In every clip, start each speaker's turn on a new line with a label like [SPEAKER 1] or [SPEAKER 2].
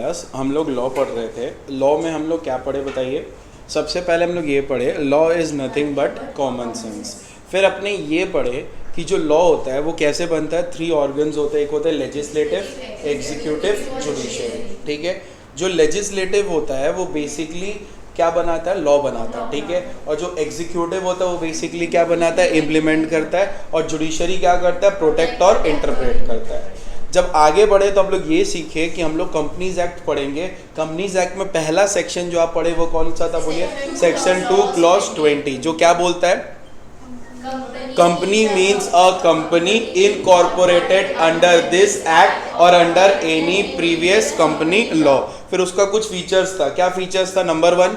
[SPEAKER 1] Class हम लोग law पढ़ रहे थे। लॉ में हम लोग क्या पढ़े बताइए? सबसे पहले हम लोग ये पढ़े law is nothing but common sense. फिर अपने ये पढ़े कि जो लॉ होता है वो कैसे बनता है। 3 ऑर्गन्स होते हैं, एक होता है लेजिस्लेटिव, एग्जीक्यूटिव, जुडिशियरी। ठीक है, जो लेजिस्लेटिव होता है वो बेसिकली क्या बनाता है? लॉ बनाता है। ठीक है, और जो एग्जीक्यूटिव होता है वो बेसिकली क्या बनाता है? इम्प्लीमेंट करता है। और जुडिशरी क्या करता है? प्रोटेक्ट और इंटरप्रेट करता है। जब आगे बढ़े तो हम लोग ये सीखे कि हम लोग कंपनीज एक्ट पढ़ेंगे। कंपनीज एक्ट में पहला सेक्शन जो आप पढ़े वो कौन सा था? बोलिए। सेक्शन 2 क्लॉज 20 जो क्या बोलता है? Company means a company incorporated under this act और under any previous company law. फिर उसका कुछ फीचर्स था। क्या फीचर्स था? Number 1,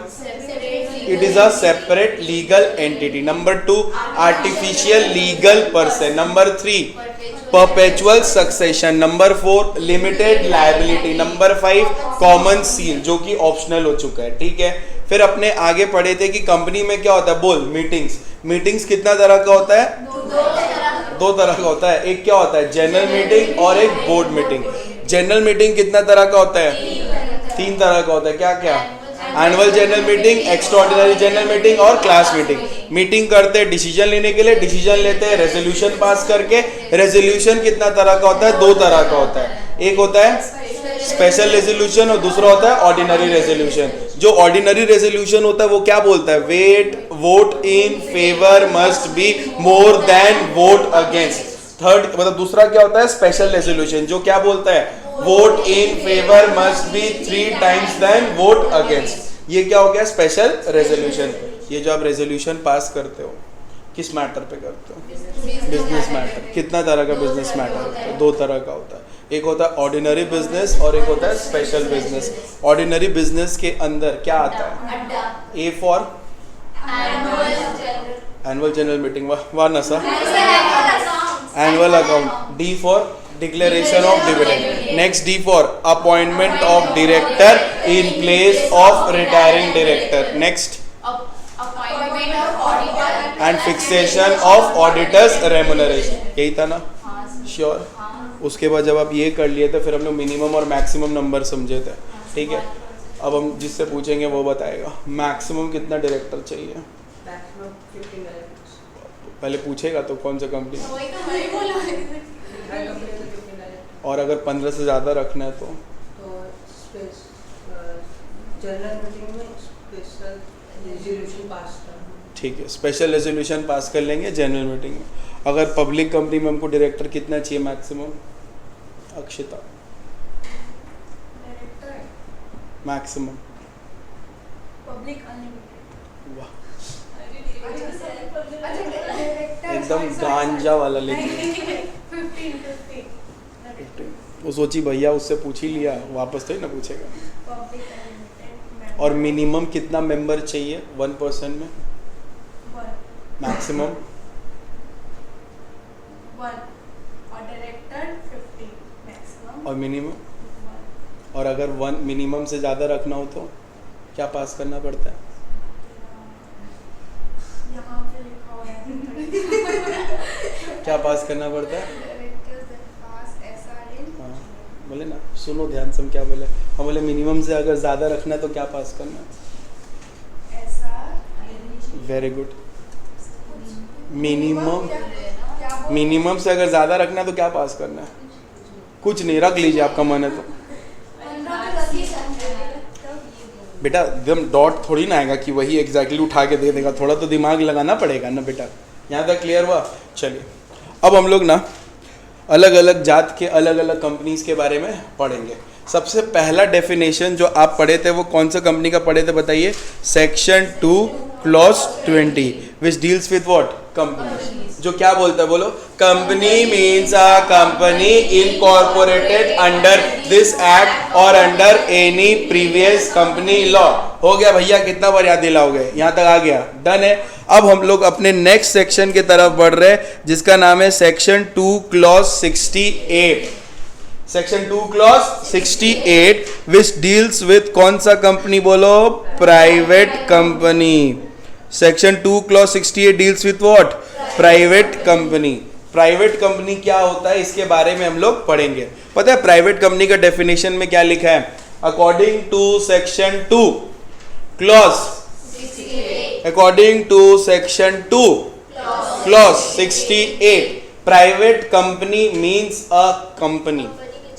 [SPEAKER 1] it is a separate legal entity. Number 2, artificial legal person. Number 3, perpetual succession. Number 4, limited liability. Number 5, common seal जो कि optional हो चुका है। ठीक है, फिर अपने आगे पढ़े थे कि कंपनी में क्या होता है? बोल। मीटिंग्स। मीटिंग्स कितना तरह का होता है? दो तरह का होता है। एक क्या होता है? जनरल मीटिंग और एक बोर्ड मीटिंग। जनरल मीटिंग कितना तरह का होता है? 3 तरह का होता है। क्या क्या? Annual general meeting, extraordinary general meeting और क्लास मीटिंग। मीटिंग करते हैं डिसीजन लेने के लिए, डिसीजन लेते हैं रेजोल्यूशन पास करके। रेजोल्यूशन कितना तरह का होता है? 2 तरह का होता है। एक होता है स्पेशल रेजोल्यूशन और दूसरा होता है ऑर्डिनरी रेजोल्यूशन। जो ऑर्डिनरी रेजोल्यूशन होता है वो क्या बोलता है? Vote in favour must be more than vote against. Third मतलब दूसरा क्या होता है? स्पेशल रेजोल्यूशन जो क्या बोलता है? Vote in favour must be 3 times than vote against. ये क्या हो गया? Special resolution. ये जो आप रेजोल्यूशन पास करते हो किस मैटर पे करते हो? Business matter. कितना तरह का बिजनेस मैटर होता है? 2 तरह का होता है। एक होता है ऑर्डिनरी बिजनेस और एक होता है स्पेशल बिजनेस। ऑर्डिनरी बिजनेस के अंदर क्या आता है? A for annual general meeting, वाह नसा, annual account. D for declaration of dividend. Next D for appointment of director in place of retiring director. Next and fixation of auditors remuneration. यही था ना? श्योर। उसके बाद जब आप ये कर लिए तो फिर हम लोग मिनिमम और मैक्सिमम नंबर समझे थे। ठीक है, अब हम जिससे पूछेंगे वो बताएगा मैक्सिमम कितना डायरेक्टर चाहिए। पहले पूछेगा तो कौन सा कंपनी, और अगर 15 से ज़्यादा रखना है तो ठीक है, स्पेशल रेजोल्यूशन पास कर लेंगे जनरल मीटिंग में। अगर पब्लिक कंपनी में हमको डायरेक्टर कितना चाहिए maximum? Akshita, maximum
[SPEAKER 2] public unlimited.
[SPEAKER 1] वाह, एकदम गांजा वाला लेकिन 15। वो सोची भैया उससे पूछ ही लिया, वापस तो ही ना पूछेगा। और मिनिमम कितना मेंबर चाहिए 1% में? मैक्सिमम
[SPEAKER 2] 1 और डायरेक्टर 50 मैक्सिमम।
[SPEAKER 1] और मिनिमम? और अगर 1 मिनिमम से ज़्यादा रखना हो तो क्या पास करना पड़ता है?
[SPEAKER 2] यहाँ पे लिखा हुआ है
[SPEAKER 1] क्या पास करना पड़ता है? हाँ बोले ना, सुनो ध्यान से हम क्या बोले। हम बोले मिनिमम से अगर ज़्यादा रखना है तो क्या पास करना है? Very good. मिनिमम से अगर ज़्यादा रखना है तो क्या पास करना है? कुछ नहीं, रख लीजिए आपका मन है तो। बेटा एकदम डॉट थोड़ी ना आएगा कि वही एग्जैक्टली उठा के दे देगा, थोड़ा तो दिमाग लगाना पड़ेगा ना बेटा। यहाँ तक क्लियर हुआ? चलिए अब हम लोग ना अलग अलग जात के अलग अलग कंपनीज के बारे में पढ़ेंगे। सबसे पहला डेफिनेशन जो आप पढ़े थे वो कौन सा कंपनी का पढ़े थे बताइए? Section 2 clause 20 which deals with what? Company. जो क्या बोलता है बोलो? Company means a company incorporated under this act और under any previous company law. हो गया भैया, कितना बार याद दिलाओगे? यहाँ तक आ गया, डन है। अब हम लोग अपने नेक्स्ट सेक्शन की तरफ बढ़ रहे हैं जिसका नाम है section 2 clause 68। Section 2 clause 68 which deals with कौन सा कंपनी बोलो? Private company. Section 2 clause 68 deals with what? Private company. Private company क्या होता है इसके बारे में हम लोग पढ़ेंगे। पता है प्राइवेट कंपनी का डेफिनेशन में क्या लिखा है? According to section 2 clause, according to section 2 clause 68, private company means a company,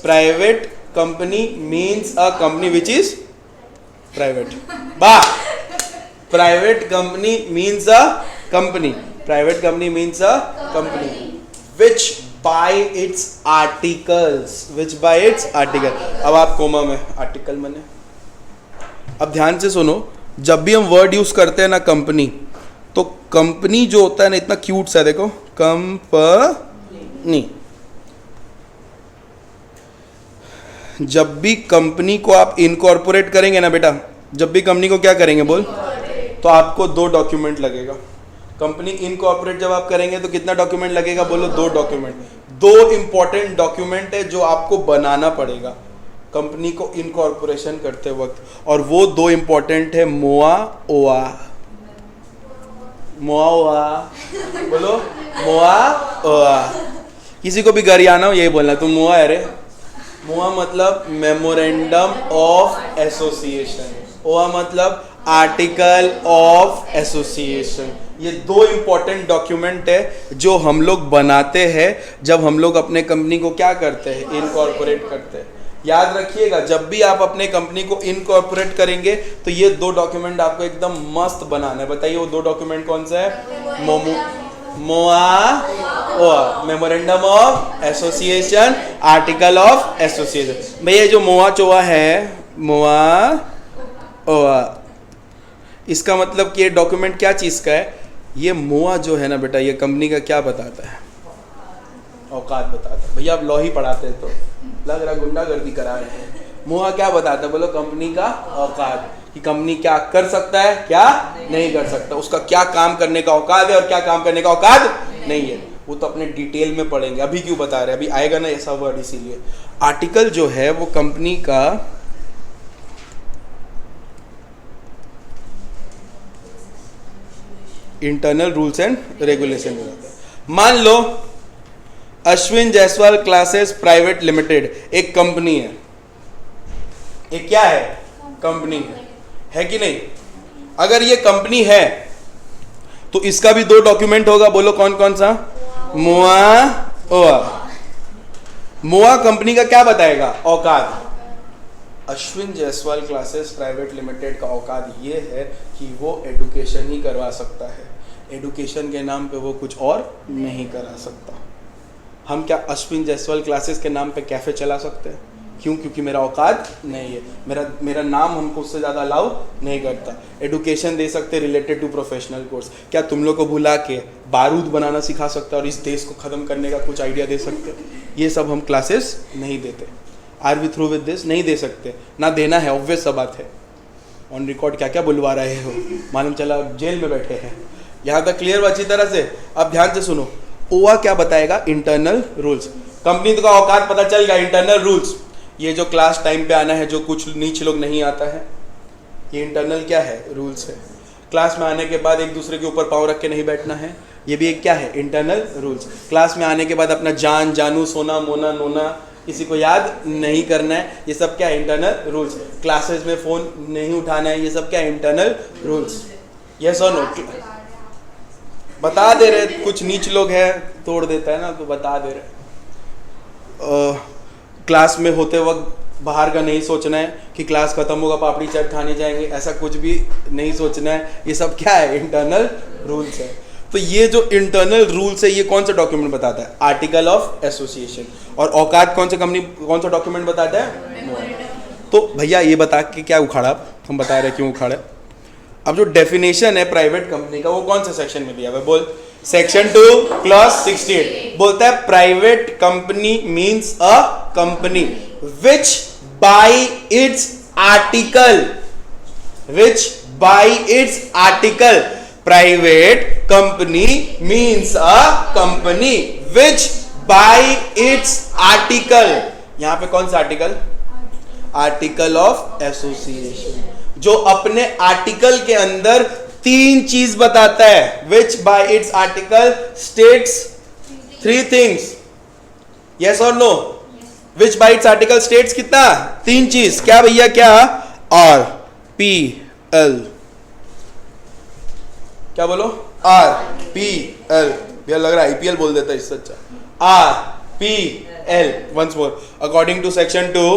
[SPEAKER 1] private company means a company which is private. वाह, private company means a company, private company means a company which by its articles, which by its article. अब आप coma में article मने, अब ध्यान से सुनो, जब भी हम वर्ड यूज करते हैं ना कंपनी, तो कंपनी जो होता है ना इतना क्यूट सा, देखो कंपनी, जब भी कंपनी को आप इनकॉर्पोरेट करेंगे ना बेटा, जब भी कंपनी को क्या करेंगे बोल, तो आपको 2 डॉक्यूमेंट लगेगा। कंपनी इनकॉर्पोरेट जब आप करेंगे तो कितना डॉक्यूमेंट लगेगा बोलो, 2 डॉक्यूमेंट। 2 इंपॉर्टेंट डॉक्यूमेंट है जो आपको बनाना पड़ेगा कंपनी को इनकॉर्पोरेशन करते वक्त, और वो 2 इंपॉर्टेंट है मोआ ओआ, मोआ ओआ बोलो, मोआ ओआ। किसी को भी घर आना हो यही बोलना, तुम मोआ है रे। मोआ मतलब मेमोरेंडम ऑफ एसोसिएशन, ओआ मतलब आर्टिकल ऑफ एसोसिएशन। ये 2 इंपॉर्टेंट डॉक्यूमेंट है जो हम लोग बनाते हैं जब हम लोग अपने कंपनी को क्या करते हैं, इनकॉर्पोरेट करते हैं। याद रखिएगा, जब भी आप अपने कंपनी को इनकॉर्पोरेट करेंगे तो ये 2 डॉक्यूमेंट आपको एकदम मस्त बनाना है। बताइए वो 2 डॉक्यूमेंट कौन सा है? मोआ ओआ, memorandum of association, article of association. भैया जो मोआ चोआ है, मोआ ओआ, इसका मतलब कि ये डॉक्यूमेंट क्या चीज़ का है? ये मोआ जो है ना बेटा, ये कंपनी का क्या बताता है? औकात बताता है। भैया आप लॉ ही पढ़ाते हैं तो लग रहा गुंडागर्दी करा रहे हैं। मोआ क्या बताता है बोलो? कंपनी का औकात, कि कंपनी क्या कर सकता है, क्या नहीं कर सकता, उसका क्या काम करने का औकात है और क्या काम करने का औकात नहीं है। वो तो अपने डिटेल में पढ़ेंगे, अभी क्यों बता रहे हैं, अभी आएगा ना ऐसा वर्ड। इसीलिए आर्टिकल जो है वो कंपनी का इंटरनल रूल्स एंड रेगुलेशन हो जाता है। मान लो Ashwin Jaiswal classes private limited एक कंपनी है, एक क्या है? कंपनी है कि नहीं? अगर ये कंपनी है तो इसका भी 2 डॉक्यूमेंट होगा, बोलो कौन कौन सा? मोआ ओआ। मोआ कंपनी का क्या बताएगा? औकात। Ashwin Jaiswal classes private limited का औकात ये है कि वो एडुकेशन ही करवा सकता है, एडुकेशन के नाम पे वो कुछ और नहीं करा सकता। हम क्या अश्विन जायसवाल क्लासेस के नाम पे कैफे चला सकते हैं? क्यों? क्योंकि मेरा औकात नहीं है, मेरा नाम हमको उससे ज़्यादा अलाउ नहीं करता। एडुकेशन दे सकते रिलेटेड टू प्रोफेशनल कोर्स। क्या तुम लोग को बुला के बारूद बनाना सिखा सकते और इस देश को ख़त्म करने का कुछ आइडिया दे सकते? ये सब हम क्लासेस नहीं देते। Are we through with this? नहीं दे सकते, ना देना है, ऑब्वियस सा बात है। ऑन रिकॉर्ड क्या क्या बुलवा रहे हो, मालूम चला जेल में बैठे हैं। यहाँ तक क्लियर अच्छी तरह से? अब ध्यान से सुनो, ओआ क्या बताएगा? Internal rules. कंपनी का औकात पता चल गया, इंटरनल रूल्स। ये जो क्लास टाइम पे आना है, जो कुछ नीचे लोग नहीं आता है, ये इंटरनल क्या है? रूल्स है। क्लास में आने के बाद एक दूसरे के ऊपर पाँव रख के नहीं बैठना है, ये भी एक क्या है? Internal rules. क्लास में आने के बाद अपना जान, जानू, सोना, मोना, नोना किसी को याद नहीं करना है, ये सब क्या है? Internal rules. क्लासेस में फ़ोन नहीं उठाना है, ये सब क्या है? Internal rules. यस और नो? बता दे रहे, कुछ नीच लोग हैं तोड़ देता है ना, तो बता दे रहे। क्लास में होते वक्त बाहर का नहीं सोचना है कि क्लास खत्म होगा पापड़ी चाट खाने जाएंगे, ऐसा कुछ भी नहीं सोचना है। ये सब क्या है? इंटरनल रूल्स है। तो ये जो इंटरनल रूल्स है, ये कौन सा डॉक्यूमेंट बताता है? Article of association. और औकात कौन सा कंपनी, कौन सा डॉक्यूमेंट बताता है? तो भैया ये बता के क्या उखाड़ा? हम बता रहे क्यों उखाड़ा। अब जो डेफिनेशन है प्राइवेट कंपनी का, वो कौन सा सेक्शन में दिया हुआ है? बोल। सेक्शन 2 क्लॉज 68 बोलता है private company means a company which by its article, which by its article, private company means a company which by its article. यहां पे कौन सा आर्टिकल? आर्टिकल ऑफ एसोसिएशन, जो अपने आर्टिकल के अंदर 3 चीज बताता है। Which by its article states 3 things. Yes और no? Which by its article states कितना, 3 चीज, क्या भैया, क्या, आर पी एल, क्या बोलो, आर पी एल, भैया लग रहा है आईपीएल बोल देता है इससे अच्छा, R P L, once more, according to section 2,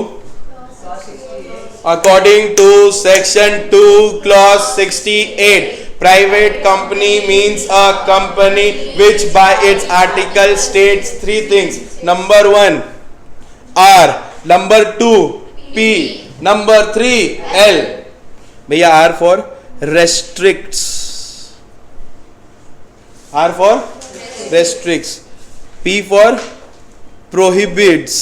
[SPEAKER 1] according to section 2 clause 68, private company means a company which by its article states 3 things. Number 1 R, number 2 P, number 3 L. भैया R for restricts, R for restricts, P for prohibits,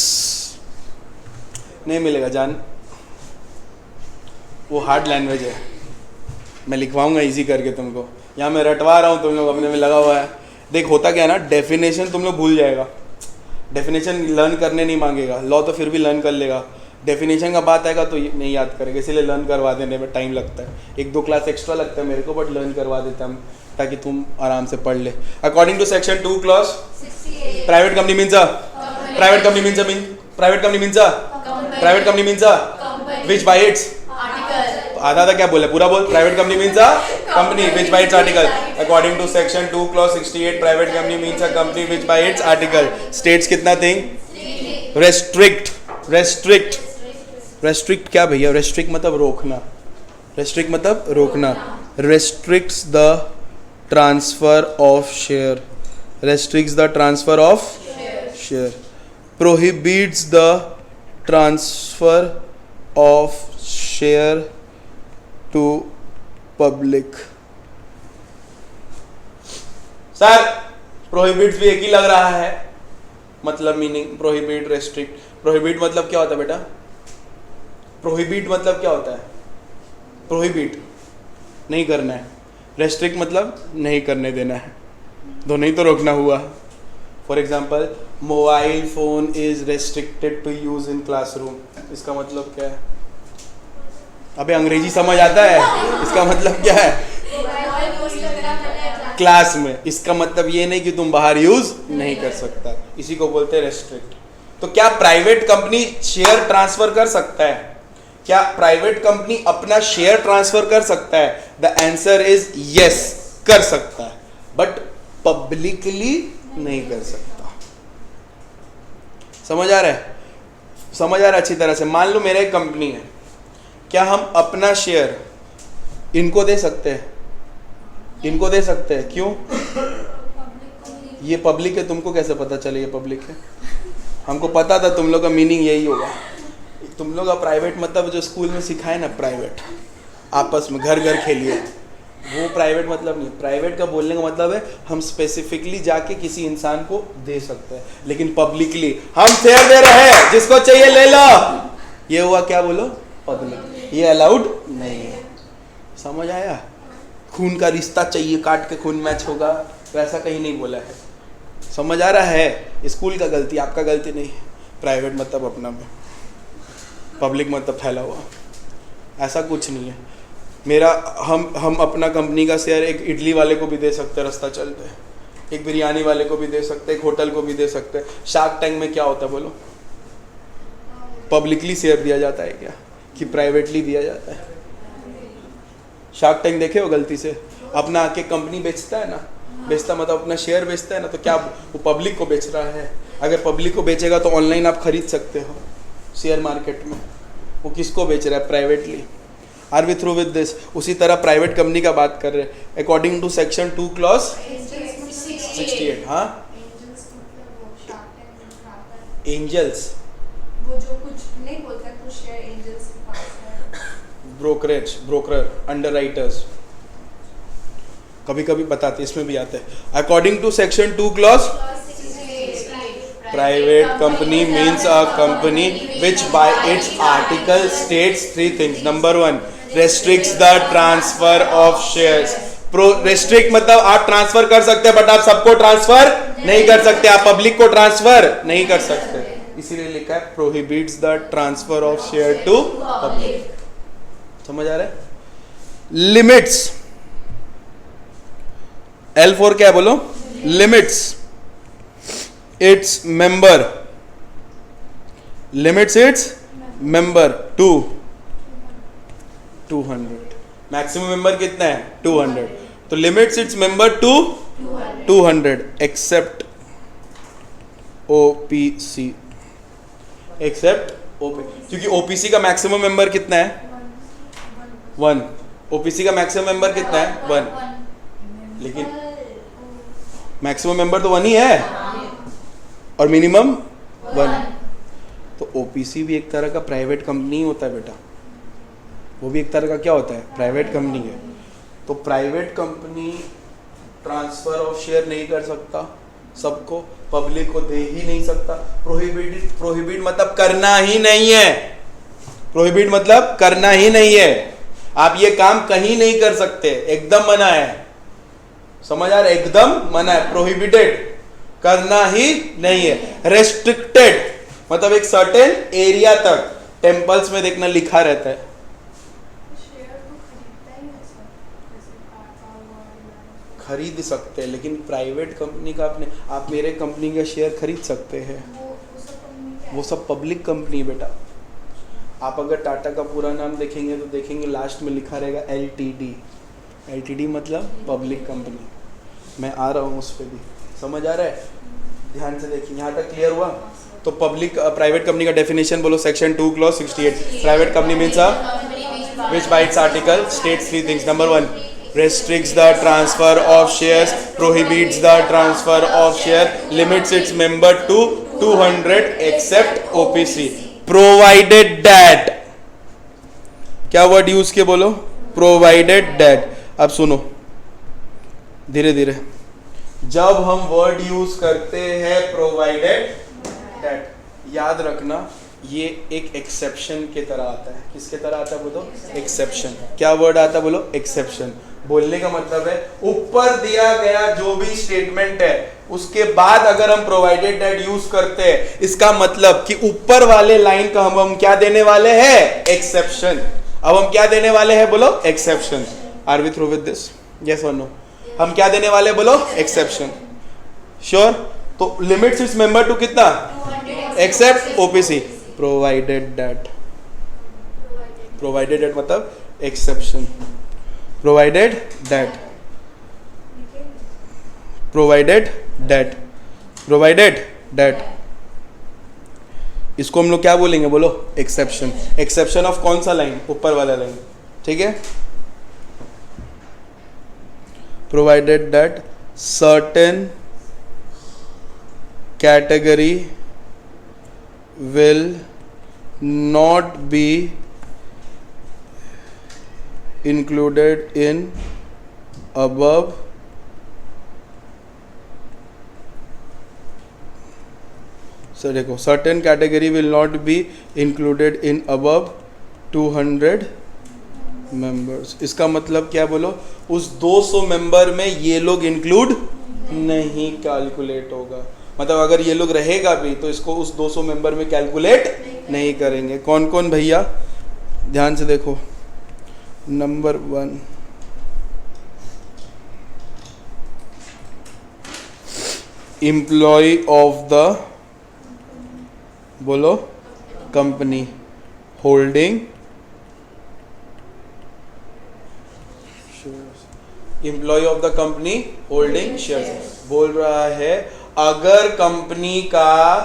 [SPEAKER 1] नहीं मिलेगा जान, वो hard language है, मैं लिखवाऊंगा easy करके तुमको, यहाँ मैं रटवा रहा हूँ, तुम लोग अपने में लगा हुआ है। देख होता क्या है ना, डेफिनेशन तुम लोग भूल जाएगा, डेफिनेशन लर्न करने नहीं मांगेगा, लॉ तो फिर भी लर्न कर लेगा, डेफिनेशन का बात आएगा तो नहीं याद करेगा, इसीलिए लर्न करवा देने में टाइम लगता है, 1-2 क्लास एक्स्ट्रा लगता है मेरे को, बट लर्न करवा देते हम ताकि तुम आराम से पढ़ ले। According to section 2 clause 68, private company means a, private company means a, private company means a, private company means a, which by its, आधा था क्या बोले, पूरा बोल, private company means a company which by its article, according to section 2 clause 68, private company means a company which by its article states कितना thing, restrict, restrict, restrict क्या भैया, restrict मतलब रोकना, रेस्ट्रिक्ट मतलब रोकना, restricts the transfer of share, restricts the transfer of share, prohibits the transfer of share to public. Sir prohibits भी एक ही लग रहा है, मतलब मीनिंग प्रोहिबिट, रेस्ट्रिक्ट, प्रोहिबिट मतलब क्या होता है बेटा, प्रोहिबिट मतलब क्या होता है, प्रोहिबिट नहीं करना है, रेस्ट्रिक्ट मतलब नहीं करने देना है, दोनों ही तो रोकना हुआ। For example mobile phone is restricted to use in classroom, इसका मतलब क्या है, अबे अंग्रेजी समझ आता है, इसका मतलब क्या है, क्लास में, इसका मतलब ये नहीं कि तुम बाहर यूज नहीं कर सकता, इसी को बोलते हैं रेस्ट्रिक्ट। तो क्या प्राइवेट कंपनी शेयर ट्रांसफर कर सकता है, क्या प्राइवेट कंपनी अपना शेयर ट्रांसफर कर सकता है, द आंसर इज यस, कर सकता है, बट पब्लिकली नहीं कर सकता। समझ आ रहा है, समझ आ रहा है अच्छी तरह से। मान लो मेरा एक कंपनी है, क्या हम अपना शेयर इनको दे सकते हैं, इनको दे सकते हैं, क्यों, ये पब्लिक है, तुमको कैसे पता चले ये पब्लिक है, हमको पता था तुम लोग का मीनिंग यही होगा, तुम लोग का प्राइवेट मतलब जो स्कूल में सिखाए ना, प्राइवेट आपस में घर घर खेलिए, वो प्राइवेट मतलब नहीं, प्राइवेट का बोलने का मतलब है हम स्पेसिफिकली जाके किसी इंसान को दे सकते हैं, लेकिन पब्लिकली हम शेयर दे रहे हैं, जिसको चाहिए ले लो, ये हुआ क्या बोलो, पब्लिक, ये अलाउड नहीं है। समझ आया, खून का रिश्ता चाहिए, काट के खून मैच होगा, वैसा कहीं नहीं बोला है। समझ आ रहा है, स्कूल का गलती, आपका गलती नहीं है, प्राइवेट मतलब अपना में, पब्लिक मतलब फैला हुआ, ऐसा कुछ नहीं है। मेरा हम अपना कंपनी का शेयर एक इडली वाले को भी दे सकते हैं रास्ता चलते, एक बिरयानी वाले को भी दे सकते, एक होटल को भी दे सकते। शार्क टैंक में क्या होता है बोलो, पब्लिकली शेयर दिया जाता है क्या कि प्राइवेटली दिया जाता है? शार्क टैंक देखे हो गलती से, अपना आके कंपनी बेचता है ना, बेचता मतलब अपना शेयर बेचता है ना, तो क्या वो पब्लिक को बेच रहा है? अगर पब्लिक को बेचेगा तो ऑनलाइन आप खरीद सकते हो शेयर मार्केट में, वो किसको बेच रहा है? Privately. Are we through with this? उसी तरह प्राइवेट कंपनी का बात कर रहे हैं अकॉर्डिंग टू सेक्शन 2 क्लॉज 68। हाँ, एंजल्स
[SPEAKER 2] वो जो कुछ नहीं बोलता, कुछ शेयर एंजल्स के पास है,
[SPEAKER 1] ब्रोकरेज, ब्रोकर, अंडरराइटर्स, कभी कभी बताते, इसमें भी आते हैं। According to section 2 clause, private company means a company which by its article states 3 things. Number 1, restricts the transfer of shares. restrict मतलब आप ट्रांसफर कर सकते हैं, बट आप सबको ट्रांसफर नहीं कर सकते, आप पब्लिक को ट्रांसफर नहीं कर सकते, इसीलिए लिखा है prohibits the transfer of share to public। समझ आ रहा है? लिमिट्स, L4 क्या है बोलो? Limits its member limits its member to 200, maximum member कितना है 200, तो limits its member to 200 except OPC, except OP, क्योंकि ओपीसी का मैक्सिमम मेंबर कितना है 1, ओपीसी का मैक्सिमम मेंबर कितना है 1, लेकिन मैक्सिमम मेंबर तो 1 ही है और मिनिमम 1, तो ओपीसी भी एक तरह का प्राइवेट कंपनी होता है बेटा, वो भी एक तरह का क्या होता है प्राइवेट कंपनी है। तो private company transfer of share नहीं कर सकता सबको, पब्लिक को दे ही नहीं सकता, प्रोहिबिट मतलब करना ही नहीं है, प्रोहिबिट मतलब करना ही नहीं है, आप ये काम कहीं नहीं कर सकते, एकदम मना है, समझ आ रहा है, एकदम मना है, प्रोहिबिटेड, करना ही नहीं है। रेस्ट्रिक्टेड मतलब एक सर्टेन एरिया तक, टेम्पल्स में देखना लिखा रहता है।
[SPEAKER 2] शेयर तो खरीदता ही है सब, जैसे टाटा हुआ,
[SPEAKER 1] खरीद सकते हैं, लेकिन प्राइवेट कंपनी का आप मेरे कंपनी का शेयर खरीद सकते हैं,
[SPEAKER 2] वो सब कंपनी क्या है?
[SPEAKER 1] वो सब पब्लिक कंपनी बेटा। आप अगर टाटा का पूरा नाम देखेंगे तो देखेंगे लास्ट में लिखा रहेगा एलटीडी, एलटीडी मतलब पब्लिक कंपनी। मैं आ रहा हूँ उस पर भी, समझ आ रहा है, ध्यान से देखिए, यहाँ तक क्लियर हुआ। तो पब्लिक प्राइवेट कंपनी का डेफिनेशन बोलो, section 2 clause 68, private company means which by its article states 3 things. Number 1, restricts the transfer of shares, prohibits the transfer of share, limits its member to 200 except OPC, provided that, क्या word use के बोलो, provided that. अब सुनो धीरे धीरे, जब हम word use करते हैं प्रोवाइडेड दैट, याद रखना ये एक एक्सेप्शन के तरह आता है। किसके तरह आता है बोलो, एक्सेप्शन। क्या वर्ड आता है बोलो, एक्सेप्शन। बोलने का मतलब है ऊपर दिया गया जो भी स्टेटमेंट है उसके बाद अगर हम प्रोवाइडेड दैट यूज करते हैं, इसका मतलब कि ऊपर वाले लाइन का हम क्या देने वाले हैं, एक्सेप्शन। अब हम क्या देने वाले हैं बोलो, exception. Are we through with this, yes और नो? हम क्या देने वाले बोलो, एक्सेप्शन। श्योर? तो लिमिट्स इट्स मेंबर टू कितना, except OPC, provided that. Provided that मतलब exception, provided that, provided that, provided that, इसको हम लोग क्या बोलेंगे बोलो, एक्सेप्शन। एक्सेप्शन ऑफ कौन सा लाइन, ऊपर वाला लाइन, ठीक है। Provided that certain category will not be included in above so देखो, certain category will not be included in above 200 members। इसका मतलब क्या बोलो, उस 200 मेंबर में ये लोग इंक्लूड नहीं कैलकुलेट होगा। मतलब अगर ये लोग रहेगा भी तो इसको उस 200 मेंबर में कैलकुलेट नहीं करेंगे। कौन कौन भैया, ध्यान से देखो। नंबर 1, एम्प्लॉय ऑफ द बोलो company holding, employee of the company holding shares. बोल रहा है अगर कंपनी का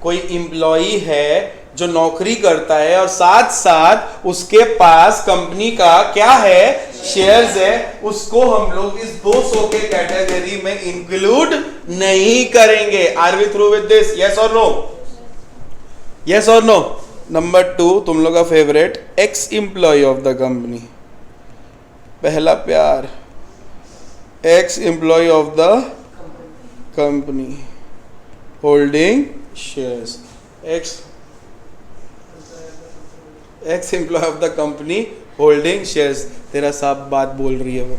[SPEAKER 1] कोई एम्प्लॉई है जो नौकरी करता है और साथ साथ उसके पास कंपनी का क्या है, शेयर्स है, उसको हम लोग इस 200 के कैटेगरी में इंक्लूड नहीं करेंगे। Are we through with this, yes और नो? यस और नो? नंबर 2, तुम लोग का favourite, ex employee of the company, पहला प्यार, ex employee of the company holding shares, ex employee of the company holding shares. तेरा साफ बात बोल रही है वो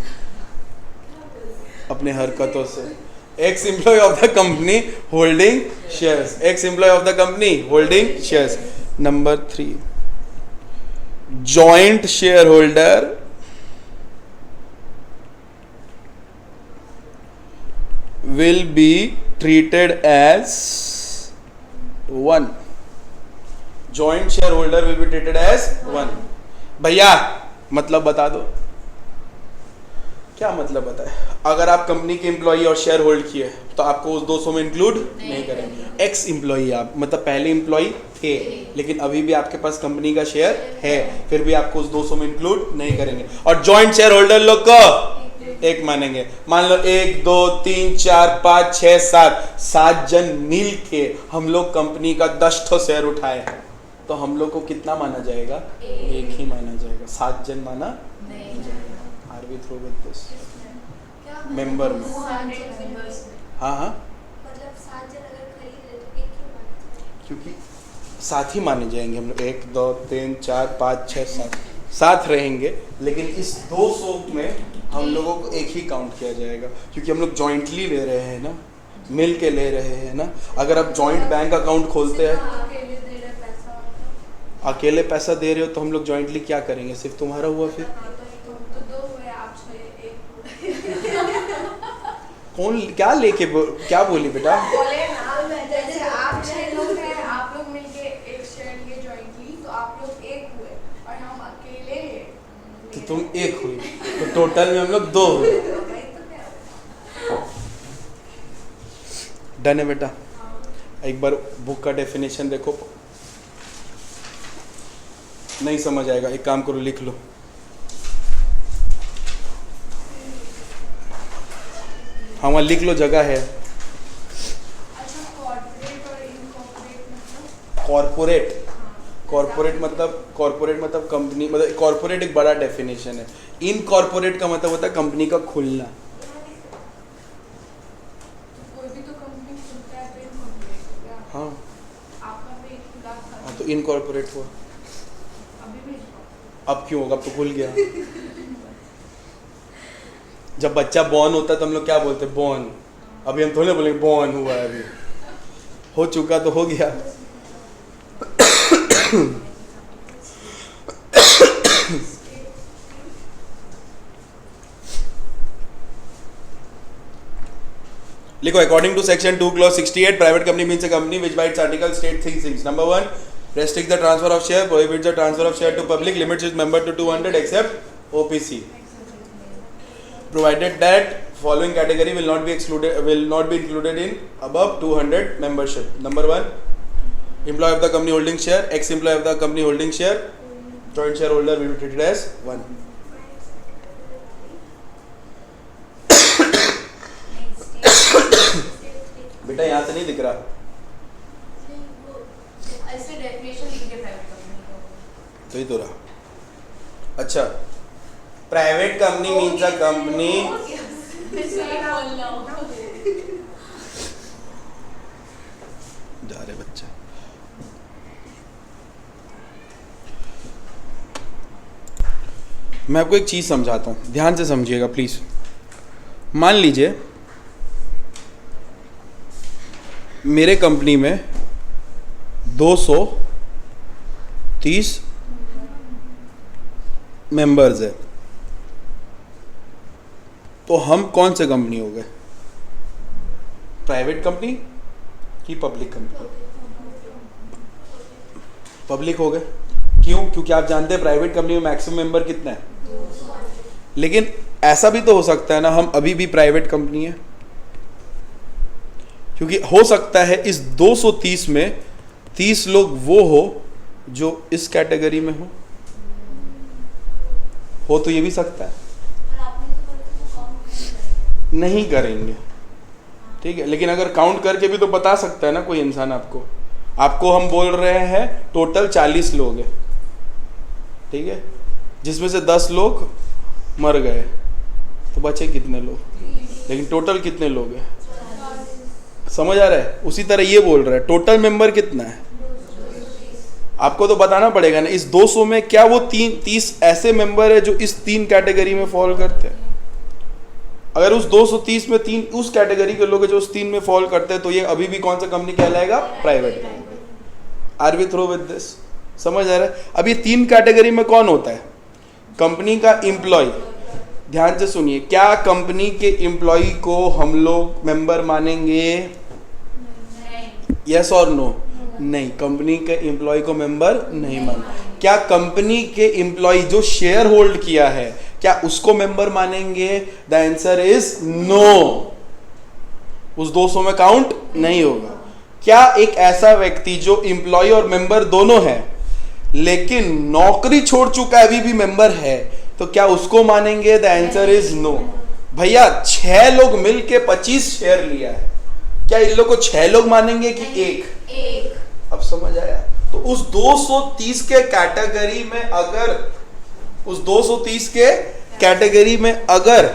[SPEAKER 1] अपने हरकतों से। Ex employee of the company holding shares, ex employee of the company holding shares. Number 3, joint share holder will be treated as 1, joint share holder will be treated as 1। भैया मतलब बता दो, क्या मतलब बताए? अगर आप कंपनी के एम्प्लॉई और शेयर होल्ड किए तो आपको उस 200 में इंक्लूड नहीं करेंगे। एक्स एम्प्लॉई आप, मतलब पहले एम्प्लॉई थे लेकिन अभी भी आपके पास कंपनी का शेयर है, फिर भी आपको उस 200 में इंक्लूड नहीं करेंगे। और जॉइंट शेयर होल्डर लोग को एक मानेंगे। मान लो 1 2 3 4 5 6 7 जन मिल के हम लोग कंपनी का 10 शेयर उठाए तो हम लोग को कितना माना जाएगा? एक ही माना जाएगा। 7 जन माना नहीं जाएगा। Are we through with this member में? हाँ हाँ,
[SPEAKER 2] मतलब 7 जन अगर खरीद रहे तो एक ही माना जाएगा,
[SPEAKER 1] क्योंकि साथ ही माने जाएंगे हम लोग। 1 2 3 4 5 6 7 साथ रहेंगे, लेकिन इस 200 में हम लोगों को एक ही काउंट किया जाएगा क्योंकि हम लोग जॉइंटली ले रहे हैं ना, मिल के ले रहे हैं ना। अगर आप जॉइंट बैंक अकाउंट खोलते हैं,
[SPEAKER 2] अकेले दे रहे पैसा और
[SPEAKER 1] अकेले पैसा दे रहे हो तो हम लोग जॉइंटली क्या करेंगे? सिर्फ तुम्हारा हुआ, फिर
[SPEAKER 2] तो 2 हुए, आप 6 1
[SPEAKER 1] कौन क्या लेके क्या बोली बेटा?
[SPEAKER 2] बोले ना, जैसे आप 6 लोग हैं, आप लोग मिलके एक शेयर लिए जॉइंटली तो आप लोग 1 हुए और हम अकेले
[SPEAKER 1] तो तुम 1 हुई तो टोटल में हम लोग 2 हुए। डन है बेटा? एक बार बुक का डेफिनेशन देखो, नहीं समझ आएगा एक काम करो, लिख लो। हाँ वहाँ लिख लो, जगह है।
[SPEAKER 2] अच्छा, कॉर्पोरेट और इनकॉर्पोरेट मतलब?
[SPEAKER 1] कॉर्पोरेट मतलब कंपनी, मतलब कॉर्पोरेट एक बड़ा डेफिनेशन है। इनकॉर्पोरेट का मतलब होता है कंपनी का खुलना।
[SPEAKER 2] कोई भी तो कंपनी खुलता है तो इनकॉर्पोरेट हो गया।
[SPEAKER 1] हाँ
[SPEAKER 2] आपका भी खुला था
[SPEAKER 1] हाँ, तो इनकॉर्पोरेट हुआ।
[SPEAKER 2] अभी भी
[SPEAKER 1] अब क्यों होगा? अब तो खुल गया। जब बच्चा बॉर्न होता है तो हम लोग क्या बोलते हैं? बॉर्न। अभी हम थोड़े बोलेंगे बॉर्न हुआ है, अभी हो चुका तो हो गया। लिखो, according to section 2 clause 68, private company means a company which by its article state 3 things. Number 1, restricts the transfer of share, prohibits the transfer of share to public, limits its member to 200 except OPC. Provided that following category will not be included in above 200 membership. Number 1, employee of the company holding share, ex-employee of the company holding share, joint shareholder will be treated as 1. बेटा यहाँ से नहीं दिख रहा।
[SPEAKER 2] ऐसे definition लिख के private company को
[SPEAKER 1] तो ही तो रहा। अच्छा, private company means a company जा रहे बच्चे। मैं आपको एक चीज समझाता हूँ, ध्यान से समझिएगा प्लीज। मान लीजिए मेरे कंपनी में 230 मेंबर्स है, तो हम कौन से कंपनी हो गए? प्राइवेट कंपनी कि पब्लिक कंपनी? पब्लिक हो गए। क्यों? क्योंकि आप जानते हैं प्राइवेट कंपनी में मैक्सिमम मेंबर कितना है। लेकिन ऐसा भी तो हो सकता है ना, हम अभी भी प्राइवेट कंपनी है, क्योंकि हो सकता है इस 230 में 30 लोग वो हो जो इस कैटेगरी में हो तो ये भी सकता है। नहीं करेंगे, ठीक है, लेकिन अगर काउंट करके भी तो बता सकता है ना कोई इंसान आपको हम बोल रहे हैं टोटल 40 लोग हैं, ठीक है, जिसमें से 10 लोग मर गए तो बचे कितने लोग? लेकिन टोटल कितने लोग हैं? समझ आ रहा है? उसी तरह ये बोल रहा है टोटल मेंबर कितना है, आपको तो बताना पड़ेगा ना। इस 200 में क्या वो 30 ऐसे मेंबर है जो इस 3 कैटेगरी में फॉल करते हैं? अगर उस 230 में 3 उस कैटेगरी के लोग जो उस 3 में फॉल करते हैं तो ये अभी भी कौन सा कंपनी कहलाएगा? Private company. Are we through with this? समझ आ रहा है? अब ये 3 कैटेगरी में कौन होता है? कंपनी का एम्प्लॉय। ध्यान से सुनिए, क्या कंपनी के एम्प्लॉय को हम लोग मेंबर मानेंगे? यस और नो? नहीं, कंपनी के एम्प्लॉय को मेंबर नहीं मान। क्या कंपनी के एम्प्लॉय जो शेयर होल्ड किया है क्या उसको मेंबर मानेंगे? द आंसर इज नो, उस 200 में काउंट नहीं होगा। क्या एक ऐसा व्यक्ति जो एम्प्लॉय और मेंबर दोनों है लेकिन नौकरी छोड़ चुका है अभी भी मेंबर है, तो क्या उसको मानेंगे? The answer is no. भैया 6 लोग मिलके 25 शेयर लिया है, क्या इन लोग को 6 लोग मानेंगे कि एक? अब समझ आया? तो उस 230 के कैटेगरी में अगर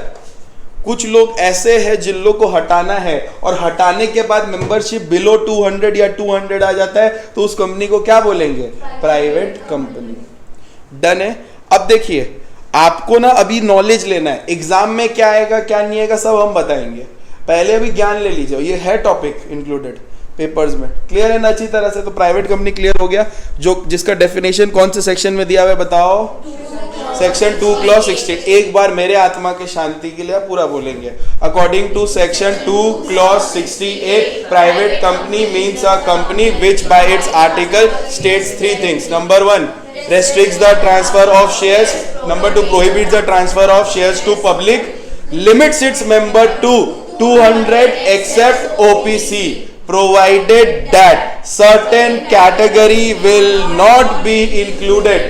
[SPEAKER 1] कुछ लोग ऐसे हैं जिन लोग को हटाना है और हटाने के बाद मेंबरशिप बिलो 200 या 200 आ जाता है, तो उस कंपनी को क्या बोलेंगे? Private company. डन है। अब देखिए, आपको ना अभी नॉलेज लेना है, एग्जाम में क्या आएगा क्या नहीं आएगा सब हम बताएंगे, पहले अभी ज्ञान ले लीजिए। ये है टॉपिक इंक्लूडेड पेपर्स में, क्लियर है ना अच्छी तरह से? तो प्राइवेट कंपनी क्लियर हो गया, जो जिसका डेफिनेशन कौन से सेक्शन में दिया हुआ है बताओ? Section 2 clause 16। एक बार मेरे आत्मा के शांति के लिए पूरा बोलेंगे। According to section 2 clause 68, private company means a company which by its article states 3 things. Number 1, restricts the transfer of shares. Number 2, prohibits the transfer of shares to public, limits its member to 200 except OPC, provided that certain category will not be included.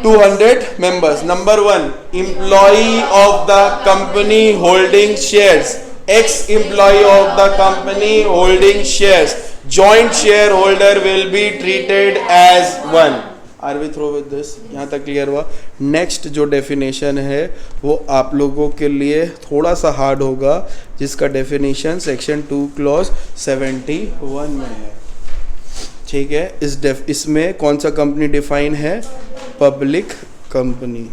[SPEAKER 1] 200 members. Number 1, employee of the company holding shares, ex-employee of the company holding shares, joint shareholder will be treated as one. Are we through with this? यहाँ तक clear हुआ? Next जो definition है वो आप लोगों के लिए थोड़ा सा हार्ड होगा, जिसका डेफिनेशन सेक्शन 2 क्लॉज 71 में है। ठीक है, इसमें कौन सा कंपनी डिफाइन है? Public company.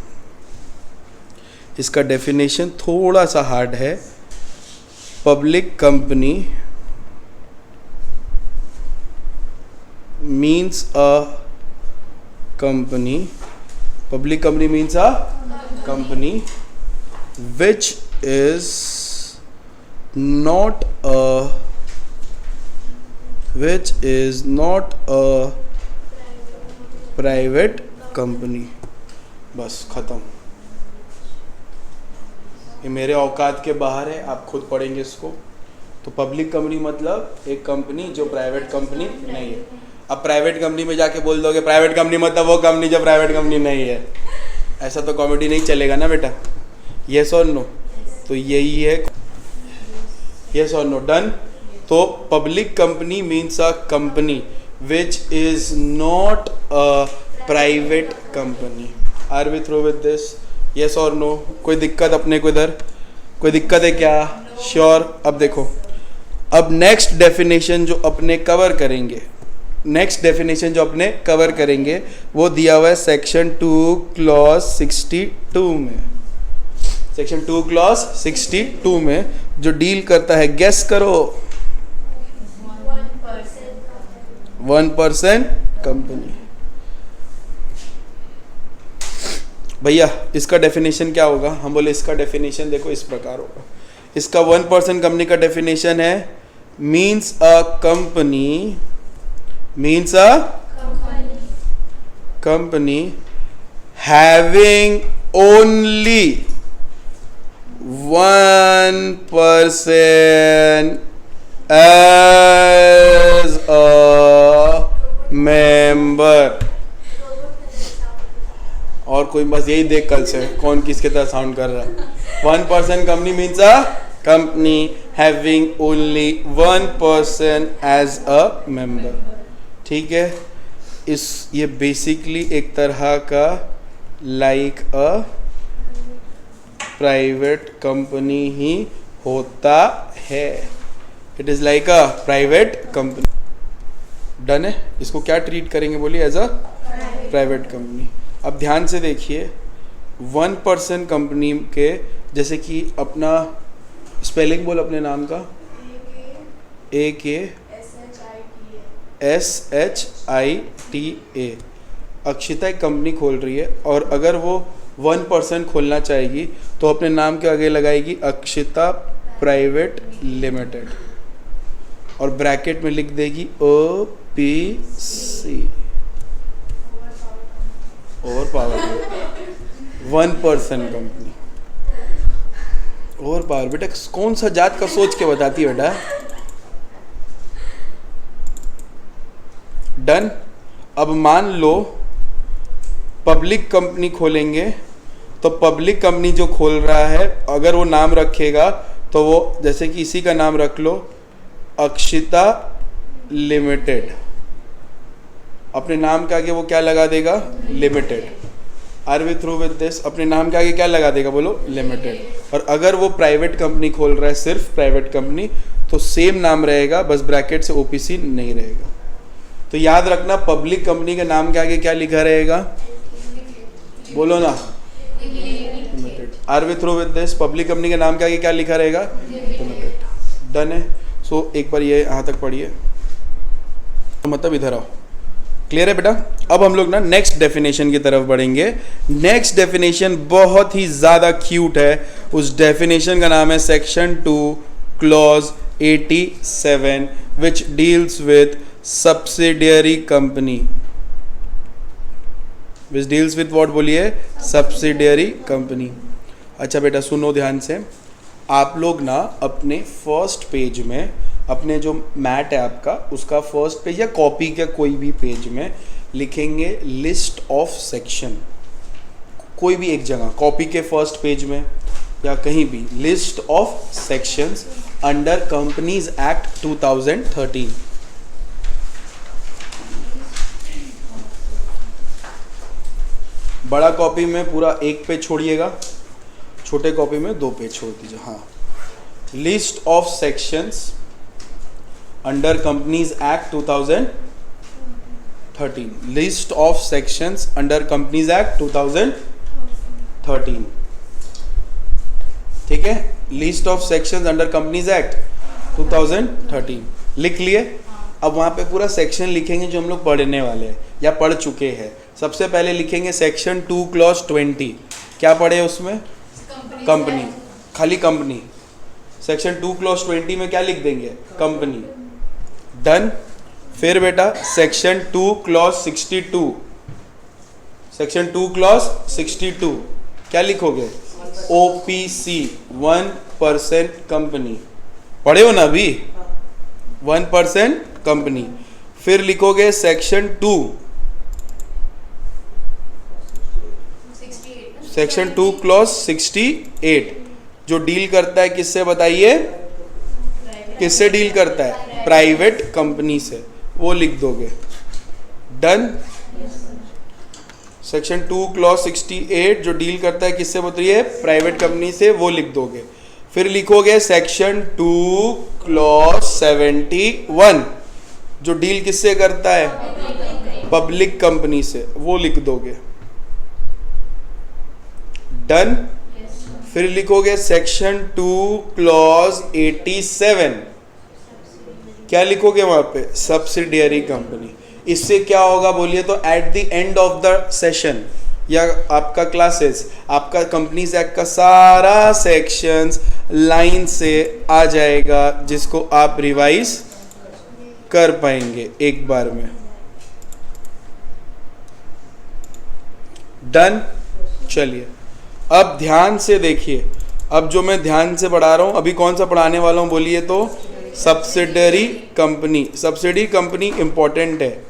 [SPEAKER 1] इसका डेफिनेशन थोड़ा सा हार्ड है। Public company means a company, public company means a company which is not a private company। बस खत्म, ये मेरे औकात के बाहर है, आप खुद पढ़ेंगे इसको। तो पब्लिक कंपनी मतलब एक कंपनी जो प्राइवेट कंपनी नहीं है। अब प्राइवेट कंपनी में जाके बोल दोगे प्राइवेट कंपनी मतलब वो कंपनी जो प्राइवेट कंपनी नहीं है, ऐसा तो कॉमेडी नहीं चलेगा ना बेटा। यस और नो? तो यही है, यस और नो? डन। तो public company means a company which is not a private company. Are we through with this? Yes और नो? कोई दिक्कत अपने को इधर? कोई दिक्कत है क्या? श्योर। अब देखो, अब नेक्स्ट डेफिनेशन जो अपने कवर करेंगे वो दिया हुआ है सेक्शन 2 क्लॉज 62 में। सेक्शन 2 क्लॉज 62 में जो डील करता है, गेस करो, 1% कंपनी। भैया इसका डेफिनेशन क्या होगा? हम बोले इसका डेफिनेशन देखो इस प्रकार होगा। इसका 1% कंपनी का डेफिनेशन है, means a company having only 1% as a member। और कोई बस यही देख कल से कौन किसके तरह साउंड कर रहा है। 1% company means a company having only 1% as a member. ठीक है, ये बेसिकली एक तरह का लाइक अ प्राइवेट कंपनी ही होता है। It is like a private company. Done है? इसको क्या ट्रीट करेंगे बोलिए? As a private company. अब ध्यान से देखिए, 1% कंपनी के, जैसे कि अपना स्पेलिंग बोल अपने नाम का, AKSHITA। अक्षिता एक कंपनी खोल रही है और अगर वो 1% खोलना चाहेगी तो अपने नाम के आगे लगाएगी अक्षिता प्राइवेट लिमिटेड। और ब्रैकेट में लिख देगी OPC, over power, 1% company. Over power बेटा कौन सा जात का सोच के बताती है बेटा। डन। अब मान लो पब्लिक कंपनी खोलेंगे, तो पब्लिक कंपनी जो खोल रहा है अगर वो नाम रखेगा तो वो जैसे कि इसी का नाम रख लो अक्षिता लिमिटेड, अपने नाम के आगे वो क्या लगा देगा, limited. Are we through with this, अपने नाम के आगे क्या लगा देगा, बोलो लिमिटेड। और अगर वो प्राइवेट कंपनी खोल रहा है, सिर्फ प्राइवेट कंपनी, तो सेम नाम रहेगा, बस ब्रैकेट से OPC नहीं रहेगा। तो याद रखना पब्लिक कंपनी के नाम के आगे क्या लिखा रहेगा, बोलो ना, limited. Are we through with this, public company के नाम के आगे क्या लिखा रहेगा, लिमिटेड। डन है। सो एक बार ये यहाँ तक पढ़िए, तो मतलब इधर आओ, क्लियर है बेटा। अब हम लोग ना नेक्स्ट डेफिनेशन की तरफ बढ़ेंगे। नेक्स्ट डेफिनेशन बहुत ही ज़्यादा क्यूट है, उस डेफिनेशन का नाम है section 2 clause 87 which deals with subsidiary company. Which deals with what बोलिए, सब्सिडियरी कंपनी। अच्छा बेटा सुनो ध्यान से, आप लोग ना अपने फर्स्ट पेज में, अपने जो मैट है आपका उसका फर्स्ट पेज या कॉपी के कोई भी पेज में लिखेंगे लिस्ट ऑफ सेक्शन, कोई भी एक जगह कॉपी के फर्स्ट पेज में या कहीं भी, list of sections under companies act 2013। बड़ा कॉपी में पूरा एक पेज छोड़िएगा, छोटे कॉपी में 2 पेज छोड़ दीजिए। हाँ, list of sections under companies act 2013, list of sections under companies act 2013, ठीक है। List of sections under companies act 2013 लिख लिए। अब वहां पे पूरा सेक्शन लिखेंगे जो हम लोग पढ़ने वाले हैं या पढ़ चुके हैं। सबसे पहले लिखेंगे सेक्शन 2 क्लॉज 20, क्या पढ़े उसमें, कंपनी, खाली कंपनी। सेक्शन 2 क्लॉज 20 में क्या लिख देंगे, कंपनी। डन। फिर बेटा सेक्शन 2 क्लॉज 62, सेक्शन 2 क्लॉज 62 क्या लिखोगे, OPC, 1% कंपनी। पढ़े हो ना अभी, 1% कंपनी। फिर लिखोगे सेक्शन 2, सेक्शन 2 क्लॉज 68 जो डील करता है किससे, बताइए, किससे डील करता है, प्राइवेट कंपनी से, वो लिख दोगे। डन। सेक्शन 2 क्लॉज 68 जो डील करता है किससे, बताइए, प्राइवेट कंपनी से, वो लिख दोगे। फिर लिखोगे सेक्शन 2 क्लॉज 71 जो डील किससे करता है, पब्लिक कंपनी से, वो लिख दोगे। डन। फिर लिखोगे सेक्शन 2 क्लॉज 87, क्या लिखोगे वहां पे, सब्सिडियरी कंपनी। इससे क्या होगा बोलिए तो, at the end of the session या आपका क्लासेस, आपका कंपनीज एक्ट का सारा सेक्शंस लाइन से आ जाएगा, जिसको आप रिवाइज कर पाएंगे एक बार में। डन। चलिए अब ध्यान से देखिए, अब जो मैं ध्यान से पढ़ा रहा हूं, अभी कौन सा पढ़ाने वाला हूं बोलिए तो, subsidiary company. Subsidy company important है,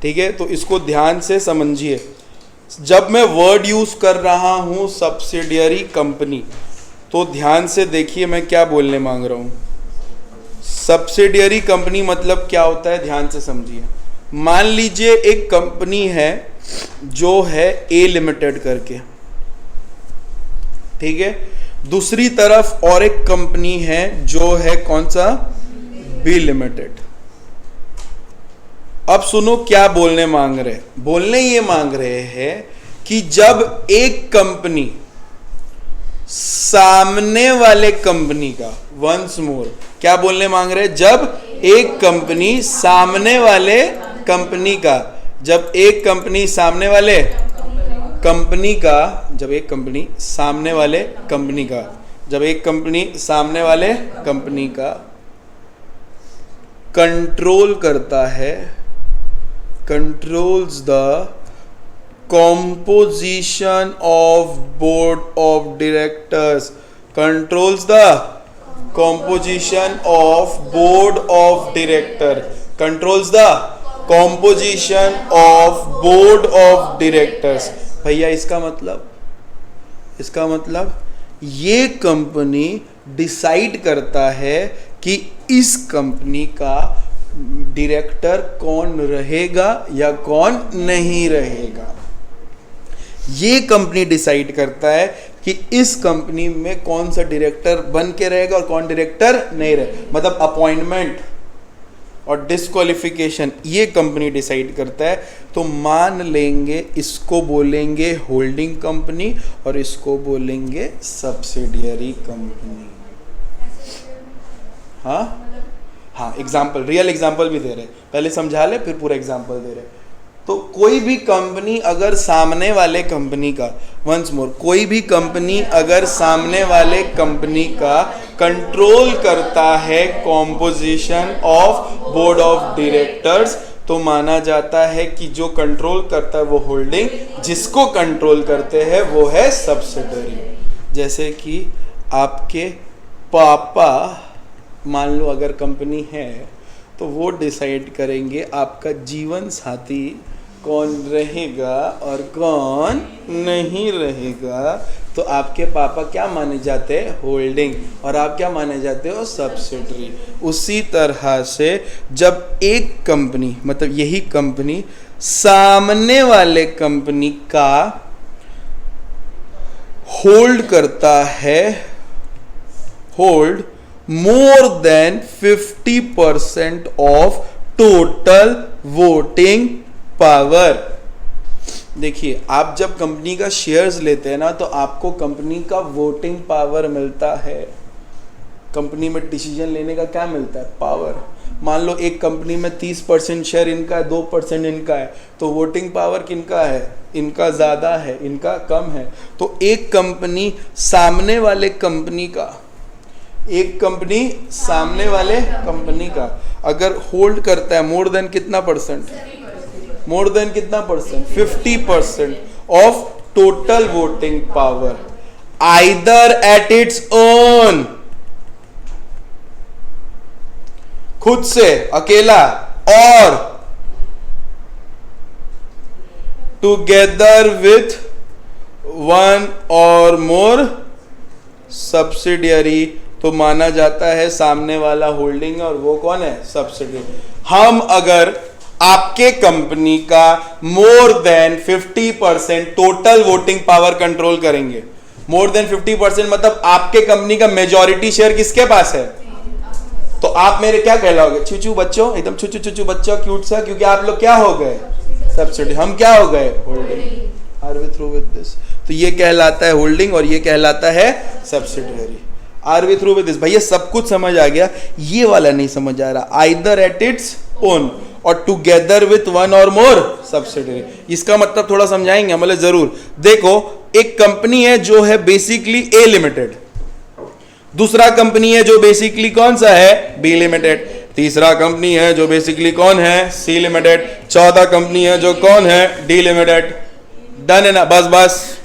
[SPEAKER 1] ठीक है, तो इसको ध्यान से समझिए। जब मैं वर्ड यूज कर रहा हूं सब्सिडियरी कंपनी, तो ध्यान से देखिए मैं क्या बोलने मांग रहा हूं। सब्सिडियरी कंपनी मतलब क्या होता है, ध्यान से समझिए। मान लीजिए एक कंपनी है जो है A लिमिटेड करके, ठीक है, दूसरी तरफ और एक कंपनी है जो है कौन सा, B लिमिटेड। अब सुनो क्या बोलने मांग रहे, बोलने ये मांग रहे हैं कि जब एक कंपनी सामने वाले कंपनी का, वंस मोर क्या बोलने मांग रहे हैं, जब एक कंपनी सामने वाले कंपनी का, जब एक कंपनी सामने वाले कंपनी का, जब एक कंपनी सामने वाले कंपनी का, जब एक कंपनी सामने वाले कंपनी का कंट्रोल करता है, controls the composition of board of directors, controls the composition of board of director, controls the composition of board of directors। भैया इसका मतलब ये कंपनी डिसाइड करता है कि इस कंपनी का डायरेक्टर कौन रहेगा या कौन नहीं रहेगा। ये कंपनी डिसाइड करता है कि इस कंपनी में कौन सा डायरेक्टर बन के रहेगा और कौन डायरेक्टर नहीं रहेगा। मतलब अपॉइंटमेंट और डिस्क्वालिफिकेशन ये कंपनी डिसाइड करता है। तो मान लेंगे इसको बोलेंगे होल्डिंग कंपनी और इसको बोलेंगे सब्सिडियरी कंपनी। हाँ एग्जाम्पल, रियल एग्जाम्पल भी दे रहे, पहले समझा ले फिर पूरा एग्जाम्पल दे रहे। तो कोई भी कंपनी अगर सामने वाले कंपनी का, वंस मोर, कोई भी कंपनी अगर सामने वाले कंपनी का कंट्रोल करता है composition of board of directors, तो माना जाता है कि जो कंट्रोल करता है वो होल्डिंग, जिसको कंट्रोल करते हैं वो है सब्सिडरी। जैसे कि आपके पापा मान लो अगर कंपनी है तो वो डिसाइड करेंगे आपका जीवन साथी कौन रहेगा और कौन नहीं रहेगा। तो आपके पापा क्या माने जाते हैं? होल्डिंग, और आप क्या माने जाते हो? सब्सिडरी। उसी तरह से जब एक कंपनी, मतलब यही कंपनी सामने वाले कंपनी का होल्ड करता है, hold more than 50% of total voting power। देखिए आप जब कंपनी का शेयर्स लेते हैं ना तो आपको कंपनी का वोटिंग पावर मिलता है। कंपनी में डिसीजन लेने का क्या मिलता है? पावर। मान लो एक कंपनी में 30% शेयर इनका है, 2% इनका है, तो वोटिंग पावर किनका है? इनका ज़्यादा है, इनका कम है। तो एक कंपनी सामने वाले कंपनी का, एक कंपनी सामने वाले कंपनी का अगर होल्ड करता है मोर देन कितना परसेंट? मोर देन कितना percent? 50% of total voting power, either at its own, खुद से अकेला, और टुगेदर विथ वन और मोर सब्सिडियरी, तो माना जाता है सामने वाला होल्डिंग और वो कौन है? सब्सिडियरी। हम अगर आपके कंपनी का मोर than 50% total voting power control करेंगे, मोर देन 50% मतलब आपके कंपनी का मेजॉरिटी शेयर किसके पास है? तो आप मेरे क्या कहलाओगे? चूचू बच्चों, एकदम चूचू चूचू बच्चों, क्यूट सा, क्योंकि आप लोग क्या हो गए? सब्सिडी। हम क्या हो गए? Holding. Are we through with this? तो ये कहलाता है होल्डिंग और ये कहलाता है subsidiary. Are we through with this? भैया सब कुछ समझ आ गया, ये वाला नहीं समझ आ रहा। आइदर एट इट्स ओन और टुगेदर विथ वन और मोर सब्सिडियरी, इसका मतलब थोड़ा समझाएंगे, मतलब जरूर। देखो एक कंपनी है जो है बेसिकली ए लिमिटेड, दूसरा कंपनी है जो बेसिकली कौन सा है? बी लिमिटेड, तीसरा कंपनी है जो बेसिकली कौन है? सी लिमिटेड, चौथा कंपनी है जो कौन है? D limited. डन है ना? बस बस।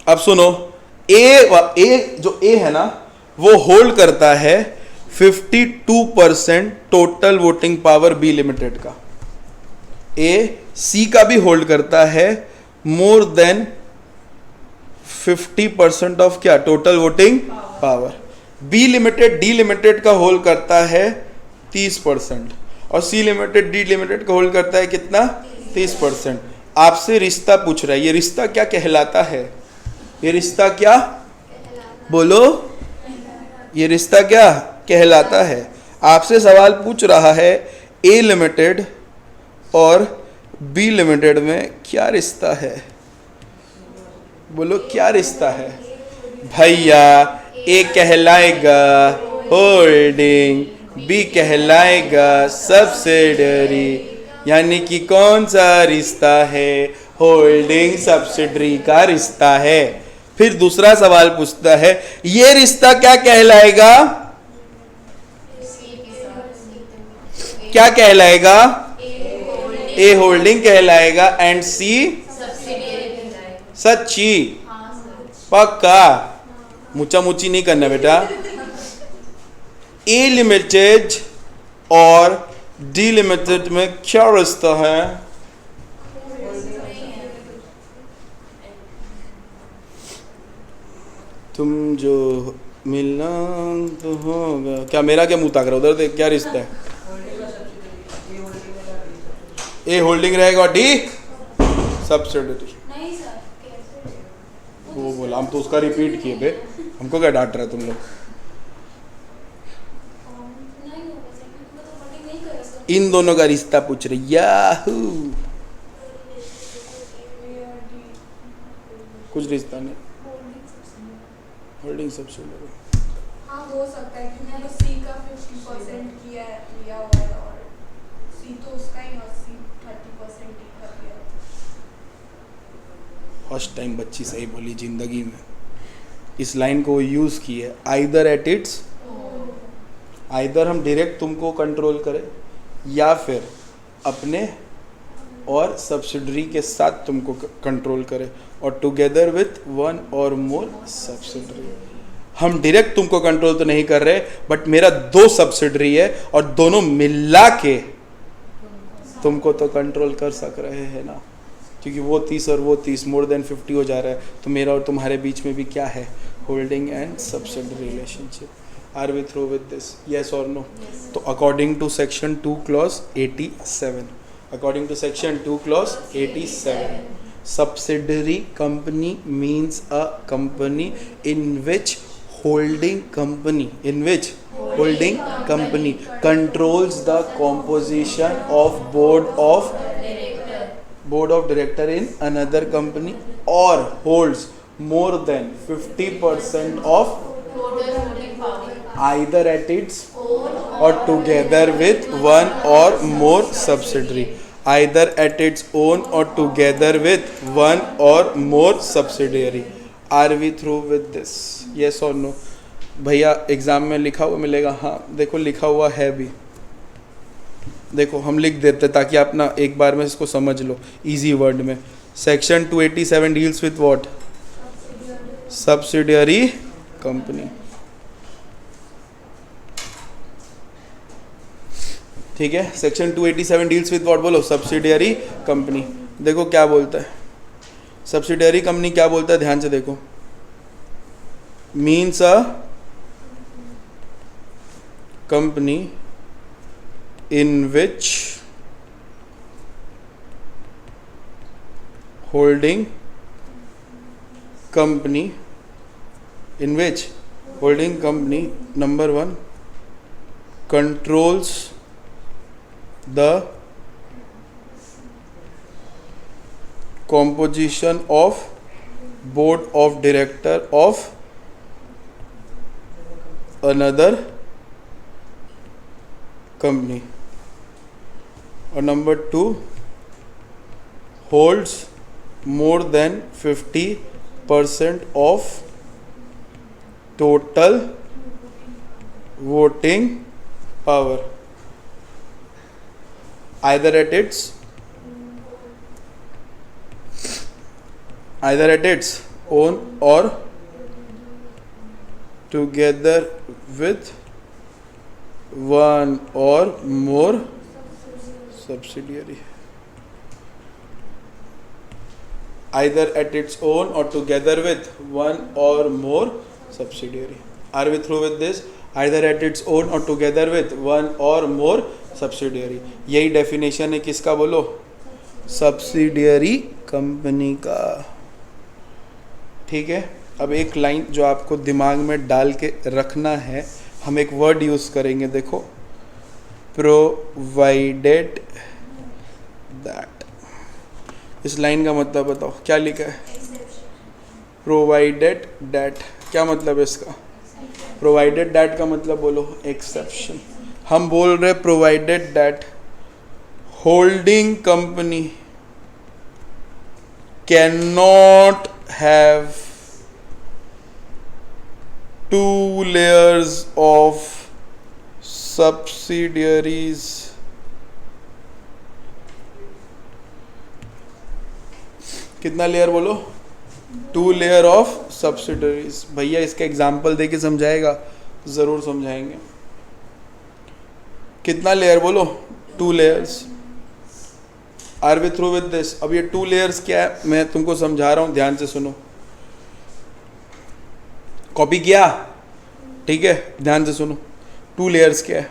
[SPEAKER 1] अब सुनो, ए जो ए है ना वो होल्ड करता है 52% total voting power B limited का। ए सी का भी होल्ड करता है मोर देन 50% ऑफ क्या? Total voting power. B limited D limited का होल्ड करता है 30% और सी लिमिटेड डी लिमिटेड का होल्ड करता है कितना? 30%। आपसे रिश्ता पूछ रहा है, ये रिश्ता क्या कहलाता है? ये रिश्ता क्या? बोलो, ये रिश्ता क्या कहलाता है? आपसे सवाल पूछ रहा है ए लिमिटेड और बी लिमिटेड में क्या रिश्ता है? बोलो क्या रिश्ता है? भैया ए कहलाएगा होल्डिंग, बी कहलाएगा सब्सिडियरी, यानी कि कौन सा रिश्ता है? होल्डिंग सब्सिडियरी का रिश्ता है। फिर दूसरा सवाल पूछता है ये रिश्ता क्या कहलाएगा, क्या कहलाएगा, ए होल्डिंग कहलाएगा एंड सी सच्ची, पक्का, मुचा मुची नहीं करना बेटा। ए लिमिटेड और डी लिमिटेड में क्या रिश्ता है, तुम जो मिलना तो होगा, क्या मेरा क्या मुंह ताक रहा उधर देख, क्या रिश्ता है, ए होल्डिंग रहेगा डी सब्सिडियरी।
[SPEAKER 2] नहीं सर, कैसे?
[SPEAKER 1] वो बोला, हम तो उसका रिपीट किए बे, हमको क्या डांट रहा है तुम लोग।
[SPEAKER 2] नहीं होगा सर, मैं तो होल्डिंग नहीं कर सकता।
[SPEAKER 1] इन दोनों का रिश्ता पूछ रहे, याहू, कुछ रिश्ता नहीं, होल्डिंग सब्सिडियरी।
[SPEAKER 2] हाँ हो सकता है कि मैंने सी का 50% किया है, लिया हुआ है और सी तो उसका ही और सी 30% ही कर लिया।
[SPEAKER 1] फर्स्ट टाइम बच्ची सही बोली जिंदगी में, इस लाइन को यूज की है, आइदर एट इट्स, आइदर हम डायरेक्ट तुमको कंट्रोल करें या फिर अपने और सब्सिडरी के साथ तुमको कंट्रोल करें, और टुगेदर विथ वन और मोर सब्सिडरी। हम डायरेक्ट तुमको कंट्रोल तो नहीं कर रहे, बट मेरा दो सब्सिडरी है और दोनों मिला के तुमको तो कंट्रोल कर सक रहे हैं ना, क्योंकि वो 30 और वो 30 मोर देन 50 हो जा रहा है, तो मेरा और तुम्हारे बीच में भी क्या है, holding and subsidiary relationship. Are we through with this, yes और नो? तो according to section 2 clause 87, according to section 2 clause 87, subsidiary company means a company in which holding company controls the composition of board of director in another company or holds more than 50% of either at its or together with one or more subsidiary, either at its own or together with one or more subsidiary. Are we through with this? Yes or no? भैया exam में लिखा हुआ मिलेगा, हाँ देखो लिखा हुआ है भी, देखो हम लिख देते ताकि आप ना एक बार में इसको समझ लो इजी वर्ड में। Section 287 deals with what, subsidiary company, ठीक है। सेक्शन 287 डील्स विद व्हाट, बोलो सब्सिडियरी कंपनी। देखो क्या बोलता है सब्सिडियरी कंपनी, क्या बोलता है ध्यान से देखो, means a company in which holding company, in which holding company number 1 controls the composition of board of director of another company, or number 2 holds more than 50% of total voting power, either at its own or together with one or more subsidiary, either at its own or together with one or more subsidiary. Are we through with this? Either at its own or together with one or more subsidiary. यही definition है किसका, बोलो subsidiary company का, ठीक है। अब एक line जो आपको दिमाग में डाल के रखना है, हम एक वर्ड यूज करेंगे, देखो प्रोवाइडेड दैट। इस लाइन का मतलब बताओ क्या लिखा है, प्रोवाइडेड दैट, क्या मतलब है इसका, प्रोवाइडेड दैट का मतलब बोलो एक्सेप्शन। हम बोल रहे provided that holding company can not have 2 layers of subsidiaries कितना लेयर बोलो? 2 लेयर ऑफ सब्सिडरीज। भैया इसका एग्जाम्पल देके समझाएगा? जरूर समझाएंगे। कितना लेयर बोलो? 2 layers. Are we through with this? अब ये 2 लेयर्स क्या है मैं तुमको समझा रहा हूं, ध्यान से सुनो। कॉपी किया? ठीक है, ध्यान से सुनो। 2 लेयर्स क्या है?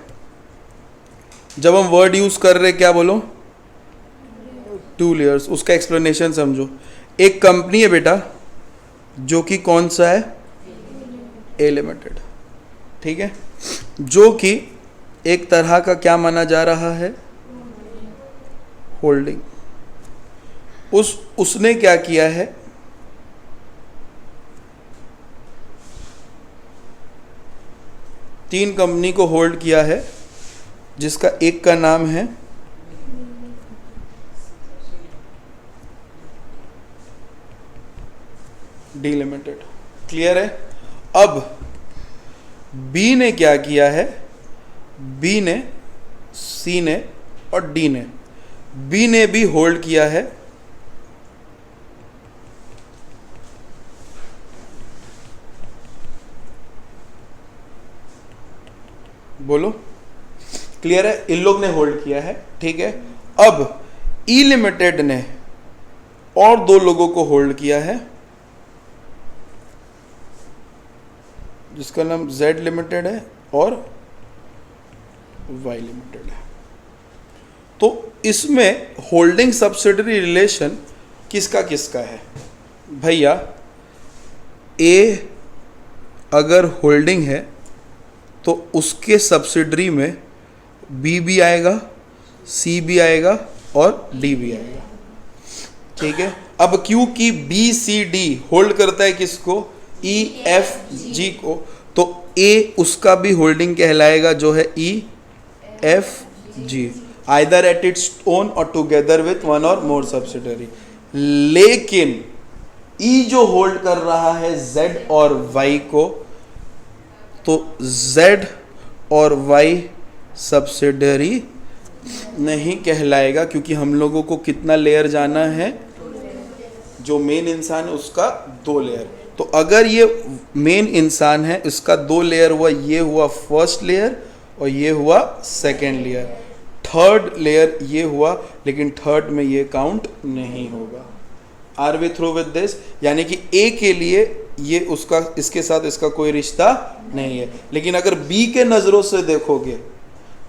[SPEAKER 1] जब हम वर्ड यूज कर रहे क्या बोलो? 2 लेयर्स। उसका एक्सप्लेनेशन समझो। एक कंपनी है बेटा जो कि कौन सा है? A limited. ठीक है, जो कि एक तरह का क्या माना जा रहा है? होल्डिंग। उसने क्या किया है? तीन कंपनी को होल्ड किया है, जिसका एक का नाम है डी लिमिटेड। क्लियर है? अब बी ने क्या किया है? बी ने, सी ने और डी ने, बी ने भी होल्ड किया है बोलो। क्लियर है? इन लोग ने होल्ड किया है। ठीक है, अब ई लिमिटेड ने और 2 लोगों को होल्ड किया है, जिसका नाम जेड लिमिटेड है और वाई लिमिटेड है। तो इसमें होल्डिंग सब्सिडरी रिलेशन किसका किसका है? भैया ए अगर होल्डिंग है तो उसके सब्सिडरी में बी भी आएगा, सी भी आएगा और डी भी आएगा। ठीक है, अब क्योंकि बी सी डी होल्ड करता है किसको? ई एफ जी को, तो ए उसका भी होल्डिंग कहलाएगा जो है E F G, either at its own और टुगेदर विथ 1 और मोर सब्सिडरी। लेकिन ई जो होल्ड कर रहा है जेड और वाई को, तो जेड और वाई सब्सिडरी नहीं कहलाएगा, क्योंकि हम लोगों को कितना लेयर जाना है? जो मेन इंसान है उसका 2 लेयर। तो अगर ये मेन इंसान है, इसका 2 लेयर हुआ, ये हुआ फर्स्ट लेयर और ये हुआ सेकेंड लेयर। थर्ड लेयर ये हुआ, लेकिन थर्ड में ये काउंट नहीं होगा। Are we through with this? यानी कि ए के लिए ये उसका, इसके साथ इसका कोई रिश्ता नहीं है। लेकिन अगर बी के नज़रों से देखोगे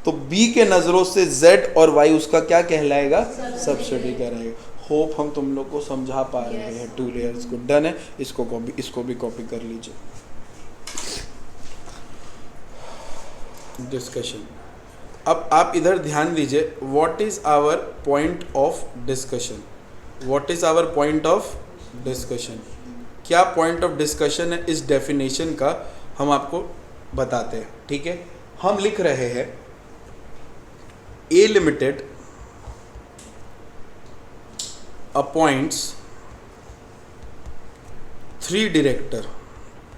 [SPEAKER 1] तो बी के नज़रों से जेड और वाई उसका क्या कहलाएगा? सब्सिडी कहलाएगा। होप हम तुम लोग को समझा पा रहे हैं 2 लेयर्स को। डन है? इसको भी कॉपी कर लीजिए। डिस्कशन। अब आप इधर ध्यान दीजिए। What is our point of discussion? What is our point of discussion? क्या पॉइंट ऑफ डिस्कशन है इस डेफिनेशन का, हम आपको बताते हैं। ठीक है, हम लिख रहे हैं ए लिमिटेड अपॉइंट्स 3 डायरेक्टर।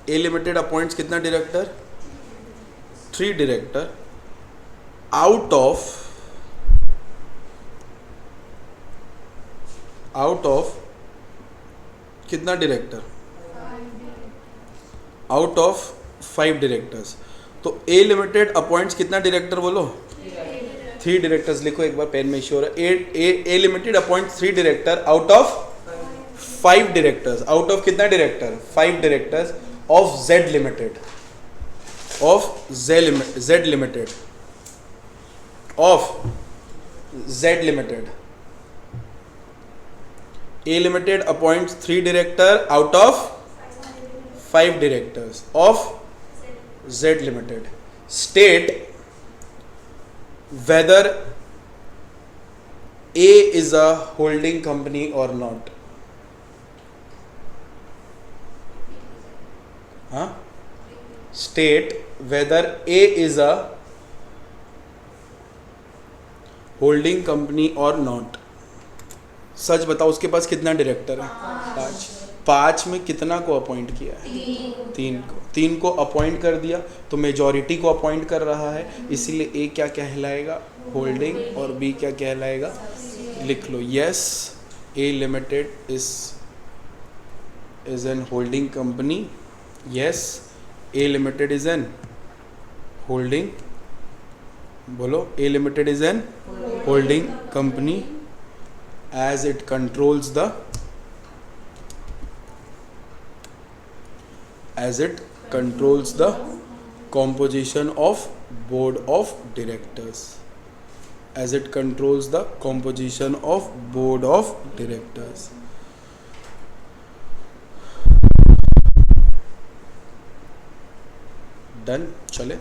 [SPEAKER 1] ए लिमिटेड अपॉइंट्स कितना डायरेक्टर? 3 डायरेक्टर आउट ऑफ कितना डायरेक्टर? Out of 5 directors. तो ए लिमिटेड अपॉइंट्स कितना डायरेक्टर बोलो? 3 डायरेक्टर्स। लिखो एक बार पेन में श्योर है। A limited appoint 3 director out of 5 directors. Out of कितना director? 5 directors of Z limited, of Z limited, of Z limited. A limited appoints 3 director out of 5 directors of Z limited. State whether A is a holding company or not. State whether A is a holding company or not. सच बताओ, उसके पास कितना director है? 5। 5 में कितना को appoint किया है? 3 को अपॉइंट कर दिया, तो मेजॉरिटी को अपॉइंट कर रहा है, इसीलिए ए क्या कहलाएगा? होल्डिंग, और बी क्या कहलाएगा? लिख लो, yes A limited is an holding company. Yes A limited is an holding, बोलो, A limited is an holding company as it controls the composition of board of directors, as it controls the composition of board of directors। Done, चले।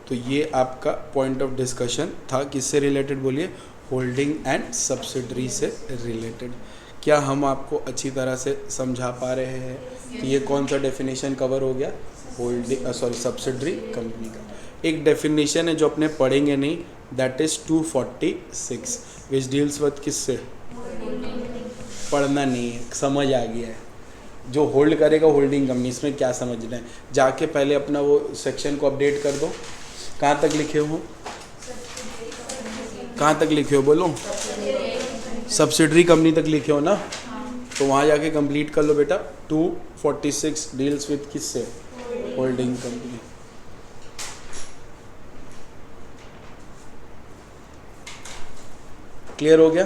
[SPEAKER 1] तो ये आपका point of discussion था, किससे related बोलिए? Holding and subsidiary से related. क्या हम आपको अच्छी तरह से समझा पा रहे हैं कि ये कौन सा डेफिनेशन कवर हो गया? होल्डिंग सब्सिडरी कंपनी का। एक डेफिनेशन है जो अपने पढ़ेंगे नहीं, that is 246 which deals with किससे? पढ़ना नहीं है, समझ आ गया है। जो होल्ड करेगा होल्डिंग कंपनी, इसमें क्या समझना है? जाके पहले अपना वो सेक्शन को अपडेट कर दो। कहाँ तक लिखे हो? कहाँ तक लिखे हो बोलो? सब्सिडरी कंपनी तक लिखे हो ना? तो वहाँ जाके कंप्लीट कर लो बेटा। 246 डील्स विद किससे? Holding company. क्लियर हो गया?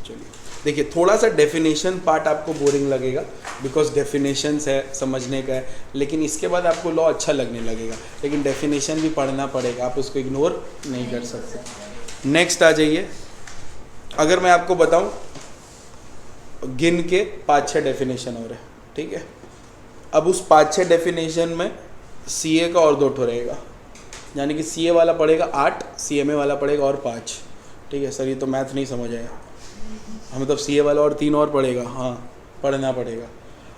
[SPEAKER 1] चलिए देखिए, थोड़ा सा डेफिनेशन पार्ट आपको बोरिंग लगेगा, बिकॉज डेफिनेशंस है, समझने का है, लेकिन इसके बाद आपको लॉ अच्छा लगने लगेगा। लेकिन डेफिनेशन भी पढ़ना पड़ेगा, आप उसको इग्नोर नहीं कर सकते। नेक्स्ट आ जाइए। अगर मैं आपको बताऊं, गिन के 5-6 डेफिनेशन हो रहे हैं, ठीक है? अब उस 5-6 डेफिनेशन में सीए का और 2 ठो रहेगा, यानी कि सीए वाला पड़ेगा 8, सीएमए वाला पड़ेगा और 5। ठीक है सर, ये तो मैथ नहीं समझ आया। हाँ, मतलब सीए वाला और 3 और पड़ेगा, हाँ पढ़ना पड़ेगा।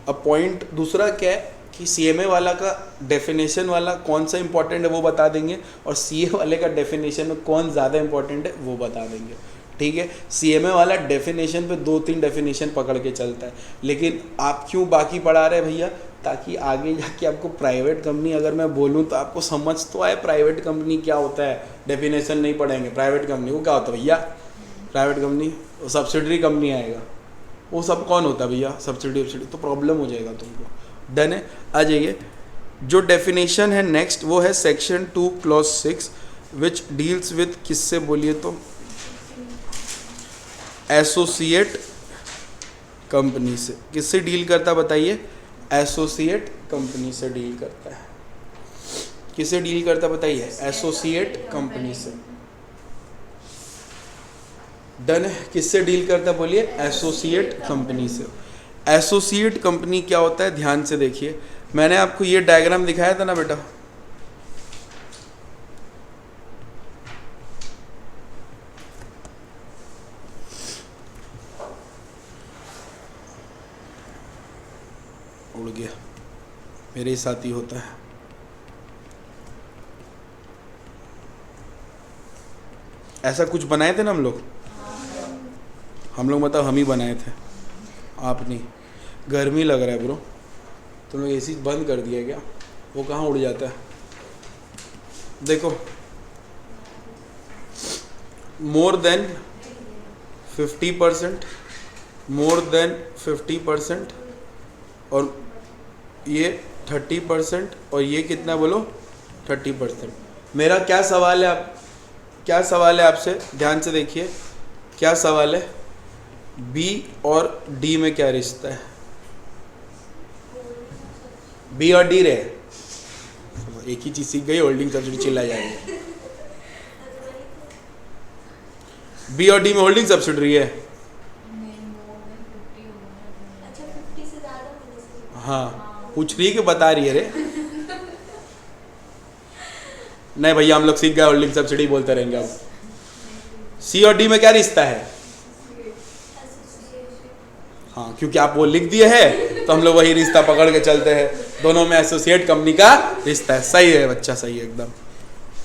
[SPEAKER 1] अब पॉइंट दूसरा क्या है कि सीएमए वाला का डेफिनेशन वाला कौन सा इंपॉर्टेंट है वो बता देंगे, और सीए वाले का डेफिनेशन में कौन ज़्यादा इंपॉर्टेंट है वो बता देंगे। ठीक है, सीएमए वाला डेफिनेशन पे 2-3 डेफिनेशन पकड़ के चलता है, लेकिन आप क्यों बाकी पढ़ा रहे भैया? ताकि आगे जाके आपको प्राइवेट कंपनी, अगर मैं बोलूँ तो आपको समझ तो आए प्राइवेट कंपनी क्या होता है। डेफिनेशन नहीं पढ़ेंगे, प्राइवेट कंपनी वो क्या होता है भैया? प्राइवेट कंपनी सब्सिडरी कंपनी आएगा, वो सब कौन होता है भैया? सब्सिडी, तो प्रॉब्लम हो जाएगा तुमको। डन है, आ जाइए। जो डेफिनेशन है नेक्स्ट वो है section 2 clause 6 which deals with किससे बोलिए तो? एसोसिएट कंपनी से। किससे डील करता बताइए? एसोसिएट कंपनी से डील करता है। किससे डील करता बताइए? एसोसिएट कंपनी से। डन है, किससे डील करता बोलिए? एसोसिएट कंपनी से। एसोसिएट कंपनी क्या होता है ध्यान से देखिए। मैंने आपको ये डायग्राम दिखाया था ना बेटा, उड़ गया, मेरे साथ ही होता है। ऐसा कुछ बनाए थे ना हम लोग मतलब हम ही बनाए थे, आप नहीं। गर्मी लग रहा है ब्रो, तुम लोग एसी बंद कर दिया क्या? वो कहाँ उड़ जाता है? देखो, मोर देन 50%, मोर देन 50%, और ये 30%, और ये कितना बोलो? 30%। मेरा क्या सवाल है क्या सवाल है आपसे? ध्यान से देखिए, क्या सवाल है? बी और डी में क्या रिश्ता है? बी और डी रहे, एक ही चीज सीख गई, होल्डिंग सब्सिडी चिल्ला जाएगी। बी और डी में होल्डिंग सब्सिडरी है। हाँ, पूछ रही है कि बता रही है रे? नहीं भैया, हम लोग सीख गए, होल्डिंग सब्सिडी बोलते रहेंगे अब। सी और डी में क्या रिश्ता है? हाँ, क्योंकि आप वो लिख दिए हैं तो हम लोग वही रिश्ता पकड़ के चलते हैं। दोनों में एसोसिएट कंपनी का रिश्ता है। सही है बच्चा, सही है,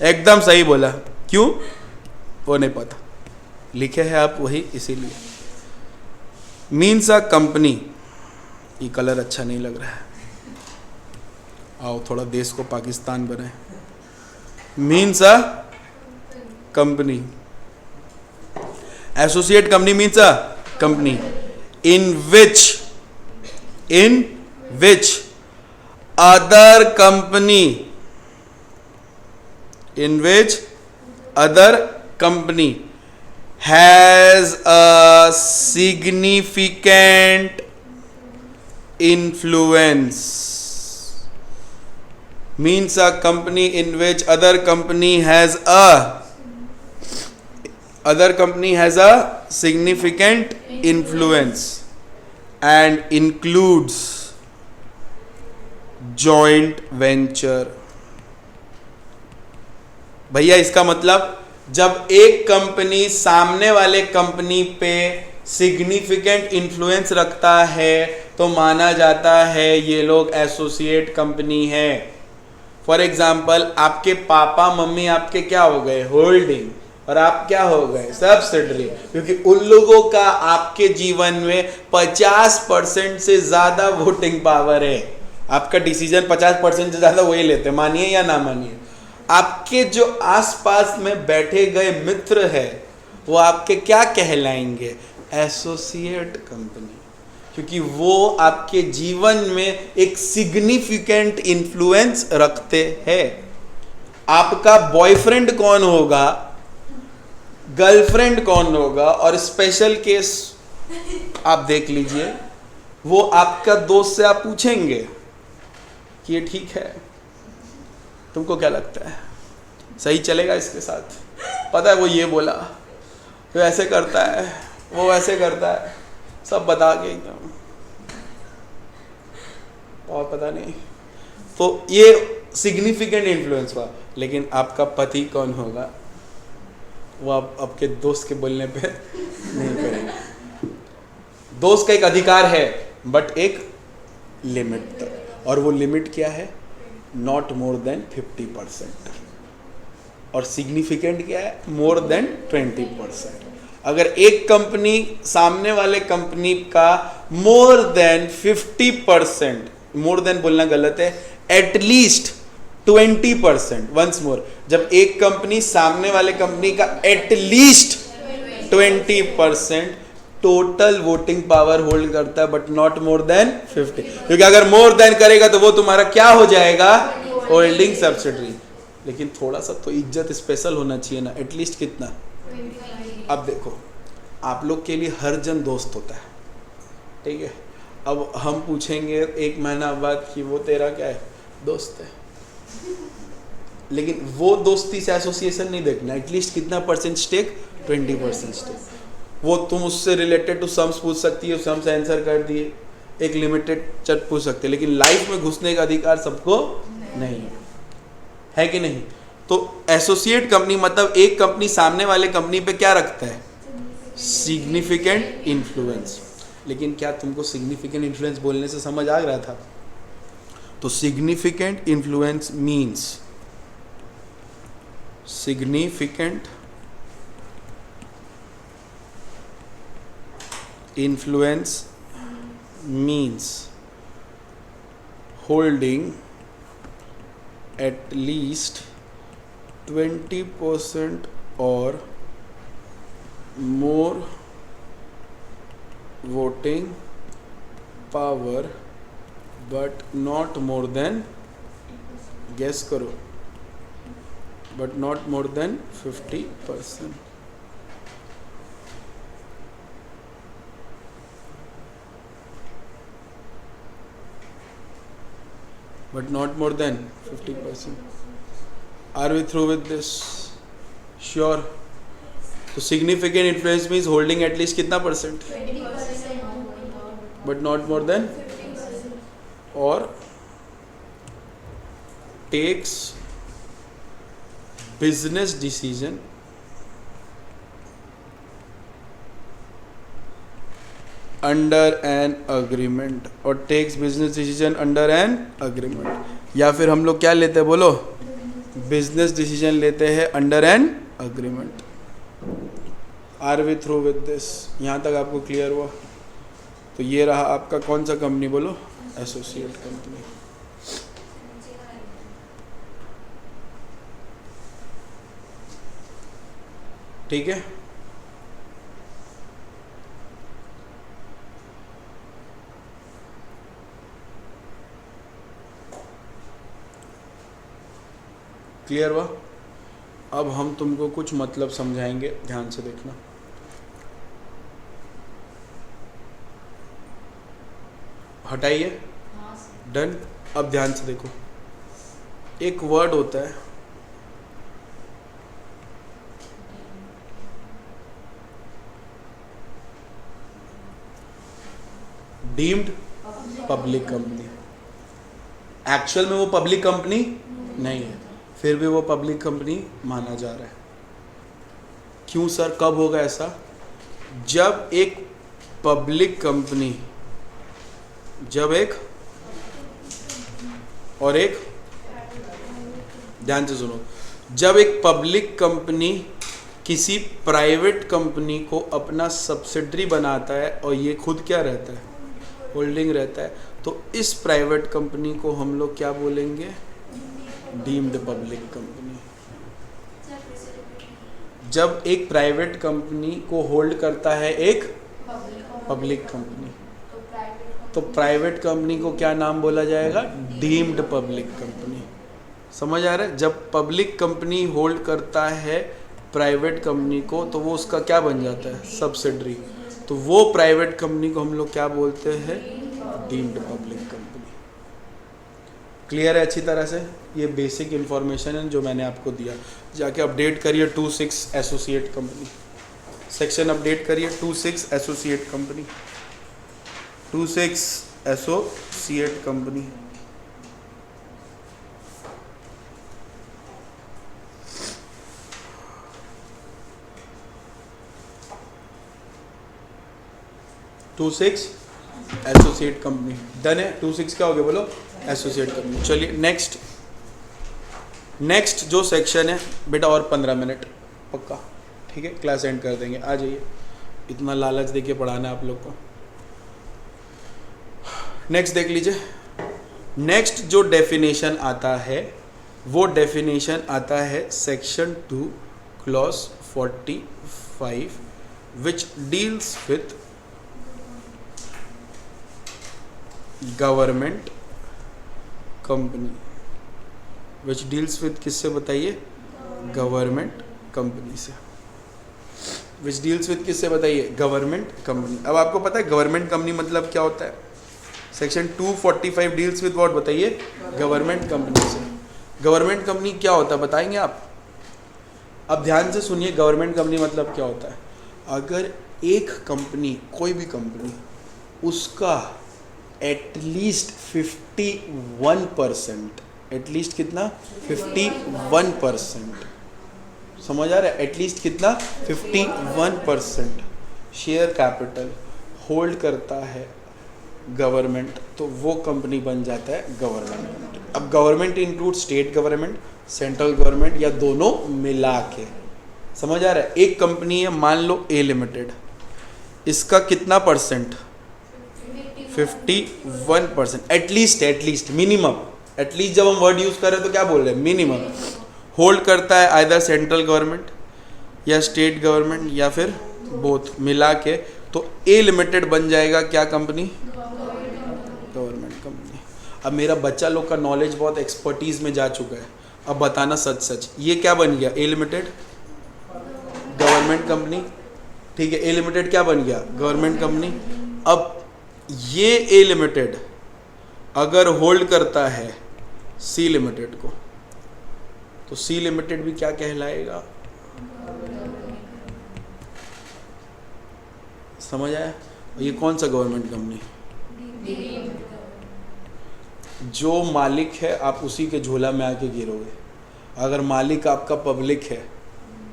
[SPEAKER 1] एकदम सही बोला। क्यों? वो नहीं पता, लिखे हैं आप वही, इसीलिए। मीन्स अ कंपनी, ये कलर अच्छा नहीं लग रहा है, आओ थोड़ा देश को पाकिस्तान बनाए। Means a company, associate company means a company in which other company has a significant influence. Means a company in which other company has a significant influence and includes joint venture. भैया इसका मतलब जब एक company सामने वाले company पे significant influence रखता है तो माना जाता है ये लोग एसोसिएट कंपनी है। फॉर एग्जाम्पल आपके पापा मम्मी आपके क्या हो गए, होल्डिंग, और आप क्या हो गए, सब्सिडरी, क्योंकि उन लोगों का आपके जीवन में 50% से ज्यादा वोटिंग पावर है। आपका डिसीजन 50% से ज्यादा वही लेते, मानिए या ना मानिए। आपके जो आसपास में बैठे गए मित्र है वो आपके क्या कहलाएंगे, एसोसिएट कंपनी, क्योंकि वो आपके जीवन में एक सिग्निफिकेंट इन्फ्लुएंस रखते हैं। आपका बॉयफ्रेंड कौन होगा, गर्लफ्रेंड कौन होगा, और स्पेशल केस आप देख लीजिए, वो आपका दोस्त से आप पूछेंगे कि ये ठीक है, तुमको क्या लगता है सही चलेगा इसके साथ, पता है वो ये बोला, वो ऐसे करता है, वो वैसे करता है, सब बता के एकदम, और पता नहीं। तो ये सिग्निफिकेंट इन्फ्लुएंस हुआ। लेकिन आपका पति कौन होगा, वो आप आपके दोस्त के बोलने पे नहीं करेंगे। दोस्त का एक अधिकार है बट एक लिमिट तक, और वो लिमिट क्या है, नॉट मोर देन 50%, और सिग्निफिकेंट क्या है, मोर देन 20%। अगर एक कंपनी सामने वाले कंपनी का मोर देन 50%, मोर देन बोलना गलत है, एटलीस्ट 20%, वंस मोर, जब एक कंपनी सामने वाले कंपनी का at least 20% total voting power hold करता है बट नॉट मोर देन 50, क्योंकि अगर मोर देन करेगा तो वो तुम्हारा क्या हो जाएगा, होल्डिंग सब्सिडरी। लेकिन थोड़ा सा तो इज्जत स्पेशल होना चाहिए ना, एटलीस्ट कितना। अब देखो आप लोग के लिए हर जन दोस्त होता है, ठीक है। अब हम पूछेंगे एक महीना बाद कि वो तेरा क्या है, दोस्त है, लेकिन वो दोस्ती से एसोसिएशन नहीं देखना, एटलीस्ट कितना परसेंट स्टेक, 20% स्टेक। वो तुम उससे रिलेटेड टू सम्स पूछ सकती है, सम्स आंसर कर दिए, एक लिमिटेड चट पूछ सकते, लेकिन लाइफ में घुसने का अधिकार सबको नहीं है कि नहीं। तो एसोसिएट कंपनी मतलब एक कंपनी सामने वाले कंपनी पे क्या रखता है, सिग्निफिकेंट इन्फ्लुएंस। लेकिन क्या तुमको सिग्निफिकेंट इन्फ्लुएंस बोलने से समझ आ रहा था? तो significant influence means, significant influence means holding at least 20% or more voting power but not more than, guess करो, but not more than 50%. But not more than 50%. Are we through with this? Sure. So significant influence means holding at least कितना percent?
[SPEAKER 2] 20%.
[SPEAKER 1] But not more than, or takes business decision under an agreement, और takes business decision under an agreement, या फिर हम लोग क्या लेते हैं बोलो, business decision लेते हैं under an agreement. Are we through with this? यहाँ तक आपको क्लियर हुआ? तो ये रहा आपका कौन सा कंपनी बोलो, एसोसिएट कंपनी। ठीक है, क्लियर हुआ। अब हम तुमको कुछ मतलब समझाएंगे, ध्यान से देखना। हटाइए, डन। अब ध्यान से देखो, एक वर्ड होता है डीम्ड पब्लिक कंपनी। एक्चुअल में वो पब्लिक कंपनी नहीं है, फिर भी वो पब्लिक कंपनी माना जा रहा है। क्यों सर, कब होगा ऐसा? जब एक पब्लिक कंपनी, जब एक और एक, ध्यान से सुनो, जब एक पब्लिक कंपनी किसी प्राइवेट कंपनी को अपना सब्सिडरी बनाता है और ये खुद क्या रहता है, होल्डिंग रहता है, तो इस प्राइवेट कंपनी को हम लोग क्या बोलेंगे, डीम्ड पब्लिक कंपनी। जब एक प्राइवेट कंपनी को होल्ड करता है एक पब्लिक कंपनी, तो प्राइवेट कंपनी को क्या नाम बोला जाएगा, डीम्ड पब्लिक कंपनी। समझ आ रहा है? जब पब्लिक कंपनी होल्ड करता है प्राइवेट कंपनी को, तो वो उसका क्या बन जाता है, सब्सिडरी। तो वो प्राइवेट कंपनी को हम लोग क्या बोलते हैं, डीम्ड पब्लिक कंपनी। क्लियर है अच्छी तरह से? ये बेसिक इन्फॉर्मेशन है जो मैंने आपको दिया। जाके अपडेट करिए 26 एसोसिएट कंपनी, सेक्शन अपडेट करिए 26 associate company, 26 associate company. Two six associate company done है। 26 क्या हो गया बोलो, एसोसिएट कंपनी। चलिए नेक्स्ट जो सेक्शन है बेटा, और 15 मिनट पक्का, ठीक है, क्लास एंड कर देंगे, आ जाइए। इतना लालच देके पढ़ाना है आप लोग को। नेक्स्ट देख लीजिए, नेक्स्ट जो डेफिनेशन आता है वो डेफिनेशन आता है section 2 clause 45 which deals with government company. Which deals with किससे बताइए, गवर्नमेंट कंपनी से। विच डील्स विथ किससे बताइए, गवर्नमेंट कंपनी। अब आपको पता है गवर्नमेंट कंपनी मतलब क्या होता है? सेक्शन 245 डील्स विथ व्हाट बताइए, गवर्नमेंट कंपनी से। गवर्नमेंट कंपनी क्या होता है बताएंगे आप? अब ध्यान से सुनिए, गवर्नमेंट कंपनी मतलब क्या होता है। अगर एक कंपनी, कोई भी कंपनी, उसका एटलीस्ट 51%, एटलीस्ट कितना, 51%, समझ आ रहा है? एटलीस्ट कितना, 51% शेयर कैपिटल होल्ड करता है गवर्नमेंट, तो वो कंपनी बन जाता है गवर्नमेंट। अब government include state government, central government, या दोनों मिला के। समझ आ रहा है? एक कंपनी है, मान लो ए लिमिटेड, इसका कितना परसेंट, 51%, एटलीस्ट मिनिमम, एटलीस्ट जब हम वर्ड यूज कर रहे हैं तो क्या बोल रहे हैं, मिनिमम होल्ड करता है आइदर सेंट्रल गवर्नमेंट या स्टेट गवर्नमेंट या फिर बोथ मिला के, तो ए लिमिटेड बन जाएगा क्या कंपनी, गवर्नमेंट कंपनी। अब मेरा बच्चा लोग का नॉलेज बहुत एक्सपर्टीज में जा चुका है, अब बताना सच सच, ये क्या बन गया, ए लिमिटेड गवर्नमेंट कंपनी, ठीक है, ए लिमिटेड क्या बन गया, गवर्नमेंट कंपनी। अब ये ए लिमिटेड अगर होल्ड करता है सी लिमिटेड को, तो सी लिमिटेड भी क्या कहलाएगा, समझ आया? ये कौन सा गवर्नमेंट कंपनी, जो मालिक है आप उसी के झोला में आके गिरोगे। अगर मालिक आपका पब्लिक है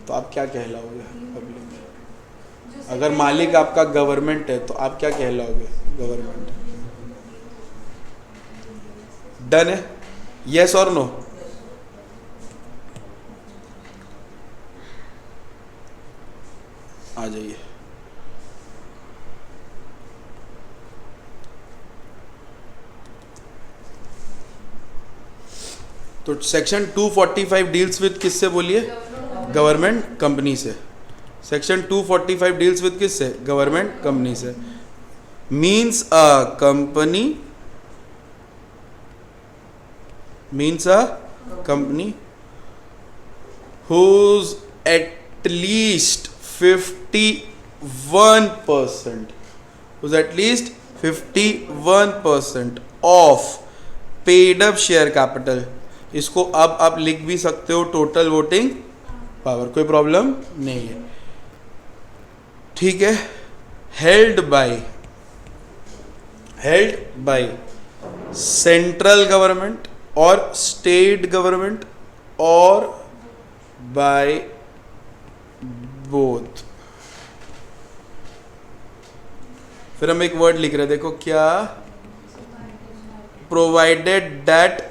[SPEAKER 1] तो आप क्या कहलाओगे, पब्लिक। अगर मालिक आपका गवर्नमेंट है तो आप क्या कहलाओगे, गवर्नमेंट। डन है, यस और नो? आ जाइए। तो सेक्शन 245 डील्स विद किससे बोलिए? गवर्नमेंट कंपनी से। सेक्शन 245 डील्स विद किससे? गवर्नमेंट कंपनी से। Means a company whose at least 51% of paid up share capital, इसको अब आप लिख भी सकते हो टोटल वोटिंग पावर, कोई प्रॉब्लम नहीं है, ठीक है। हेल्ड बाय सेंट्रल गवर्नमेंट और स्टेट गवर्नमेंट और बाय बोथ। फिर हम एक वर्ड लिख रहे हैं, देखो क्या, provided that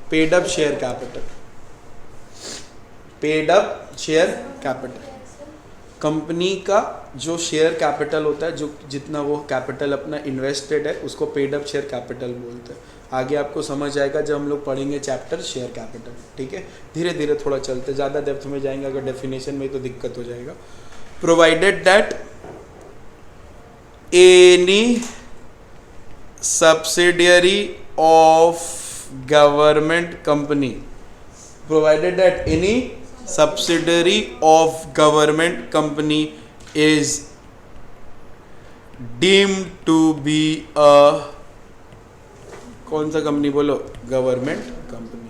[SPEAKER 1] paid up share capital, company का जो शेयर कैपिटल होता है, जो जितना वो कैपिटल अपना इन्वेस्टेड है, उसको पेड अप शेयर कैपिटल बोलते हैं। आगे आपको समझ आएगा जब हम लोग पढ़ेंगे चैप्टर शेयर कैपिटल, ठीक है। धीरे धीरे थोड़ा चलते, ज़्यादा डेप्थ में जाएंगे अगर डेफिनेशन में तो दिक्कत हो जाएगा। Provided that any subsidiary of government company, provided that any subsidiary of government company is deemed to be a, कौन सा कंपनी बोलो? Government company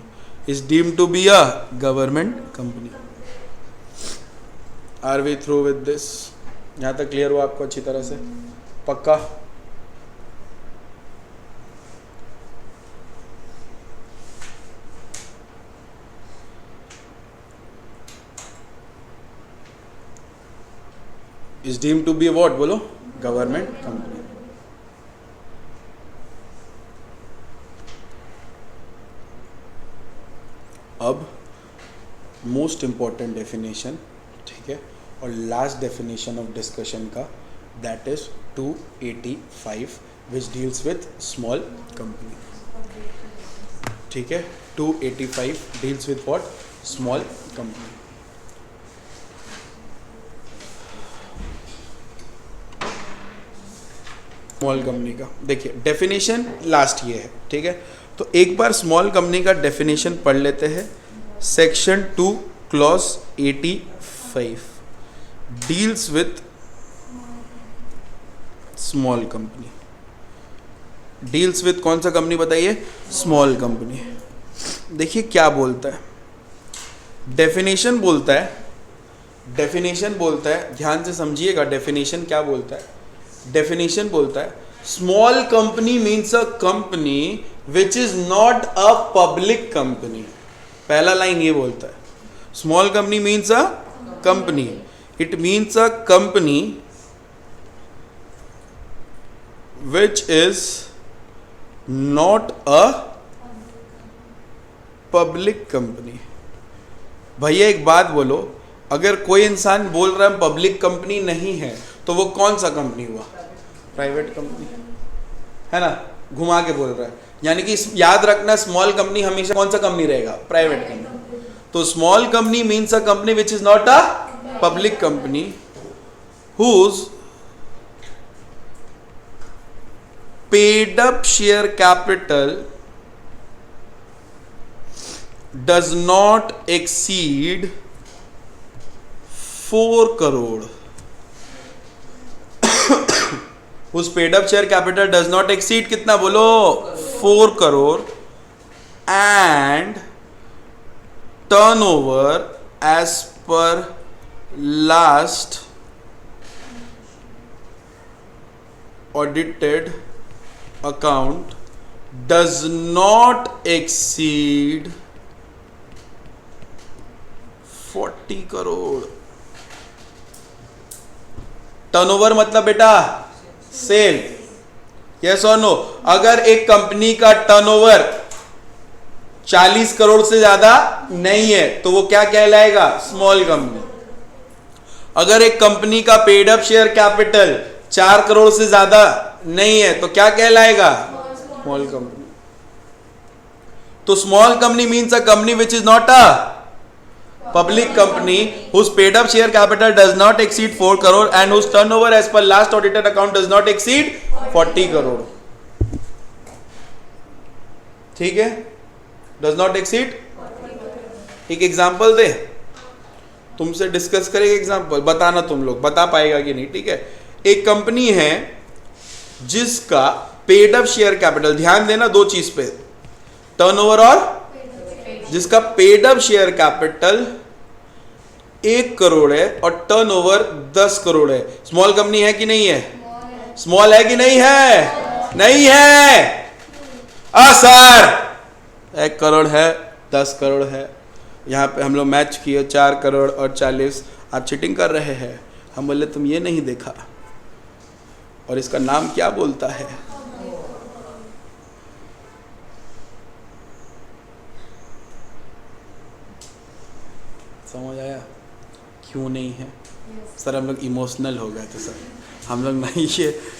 [SPEAKER 1] is deemed to be a government company। Are we through with this? यहाँ तक clear हुआ आपको अच्छी तरह से? पक्का? is deemed to be what बोलो? Government company. अब मोस्ट इंपॉर्टेंट डेफिनेशन, ठीक है, और लास्ट डेफिनेशन ऑफ डिस्कशन का, that is 285 which deals with small company, ठीक है। 285 deals with what? Small company. Small company का देखिए डेफिनेशन लास्ट ये है, ठीक है। तो एक बार स्मॉल कंपनी का डेफिनेशन पढ़ लेते हैं। Section 2 clause 85 deals with small company. Deals with कौन सा कंपनी बताइए? Small company. देखिए क्या बोलता है, डेफिनेशन बोलता है, ध्यान से समझिएगा डेफिनेशन क्या बोलता है। डेफिनेशन बोलता है small company means a company which is not a public company. पहला लाइन ये बोलता है, small company means a company, it means a company which is not a public company. भैया एक बात बोलो, अगर कोई इंसान बोल रहा है पब्लिक कंपनी नहीं है तो वो कौन सा कंपनी हुआ? प्राइवेट कंपनी है ना, घुमा के बोल रहा है। यानी कि याद रखना स्मॉल कंपनी हमेशा कौन सा कंपनी रहेगा? Private company. तो small company means a company which is not a public company whose paid up share capital does not exceed 4 crore. Whose paid up share capital does not exceed कितना बोलो? 4 crore and turnover as per last audited account does not exceed 40 crore. Turnover मतलब बेटा cell, yes और no. अगर एक company का turnover 40 crore से ज्यादा नहीं है तो वो क्या कहलाएगा? Small company. अगर एक कंपनी का paid up share capital 4 crore से ज्यादा नहीं है तो क्या कहलाएगा? Small company. तो small company means a company which is not a public company whose paid up share capital does not exceed 4 crore and whose turnover as per last audited account does not exceed 40 crore. ठीक है, does not exceed. एक example दे, तुमसे discuss करेगा example, बताना तुम लोग बता पाएगा कि नहीं. ठीक है, एक कंपनी है जिसका पेड अप शेयर कैपिटल, ध्यान देना दो चीज पे, टर्नओवर और जिसका paid up share capital 1 crore है और टर्नओवर 10 करोड़ है. स्मॉल कंपनी है कि नहीं है? स्मॉल है कि नहीं है? नहीं है. सर 1 करोड़ है, 10 करोड़ है. यहाँ पे हम लोग मैच किए 4 करोड़ और 40. आप चीटिंग कर रहे हैं. हम बोले तुम ये नहीं देखा, और इसका नाम क्या बोलता है? समझ आया क्यों नहीं है? सर हम लोग इमोशनल हो गए थे सर, हम लोग नहीं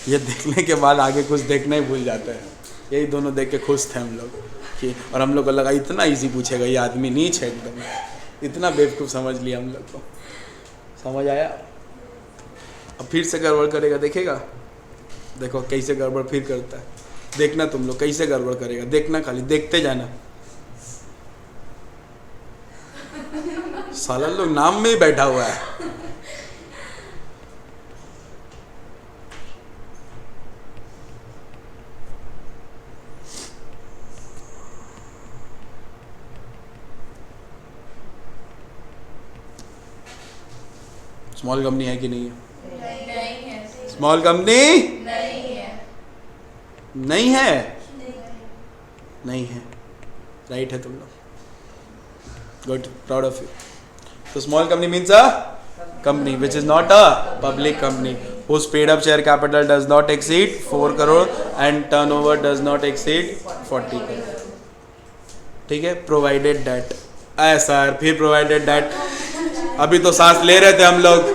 [SPEAKER 1] ये देखने के बाद आगे कुछ देखना ही भूल जाते हैं. यही दोनों देख के खुश थे हम लोग कि, और हम लोग को लगा इतना इजी पूछेगा ये आदमी, नीच है एकदम, इतना बेवकूफ़ समझ लिया हम लोग को. समझ आया? अब फिर से गड़बड़ करेगा, देखेगा, देखो कैसे गड़बड़ फिर करता है. देखना तुम लोग कैसे गड़बड़ करेगा, देखना, खाली देखते जाना. साला लोग नाम में ही बैठा हुआ है. स्मॉल कंपनी है कि नहीं है?
[SPEAKER 2] नहीं है.
[SPEAKER 1] स्मॉल कंपनी
[SPEAKER 2] नहीं है.
[SPEAKER 1] नहीं है. नहीं है. राइट है तुम लोग. Good, proud of you. So small company means a company which is not a public company whose paid up share capital does not exceed 4 crore and turnover does not exceed 40 crore. ठीक है, provided that. Sir फिर provided that. अभी तो सांस ले रहे थे हम लोग,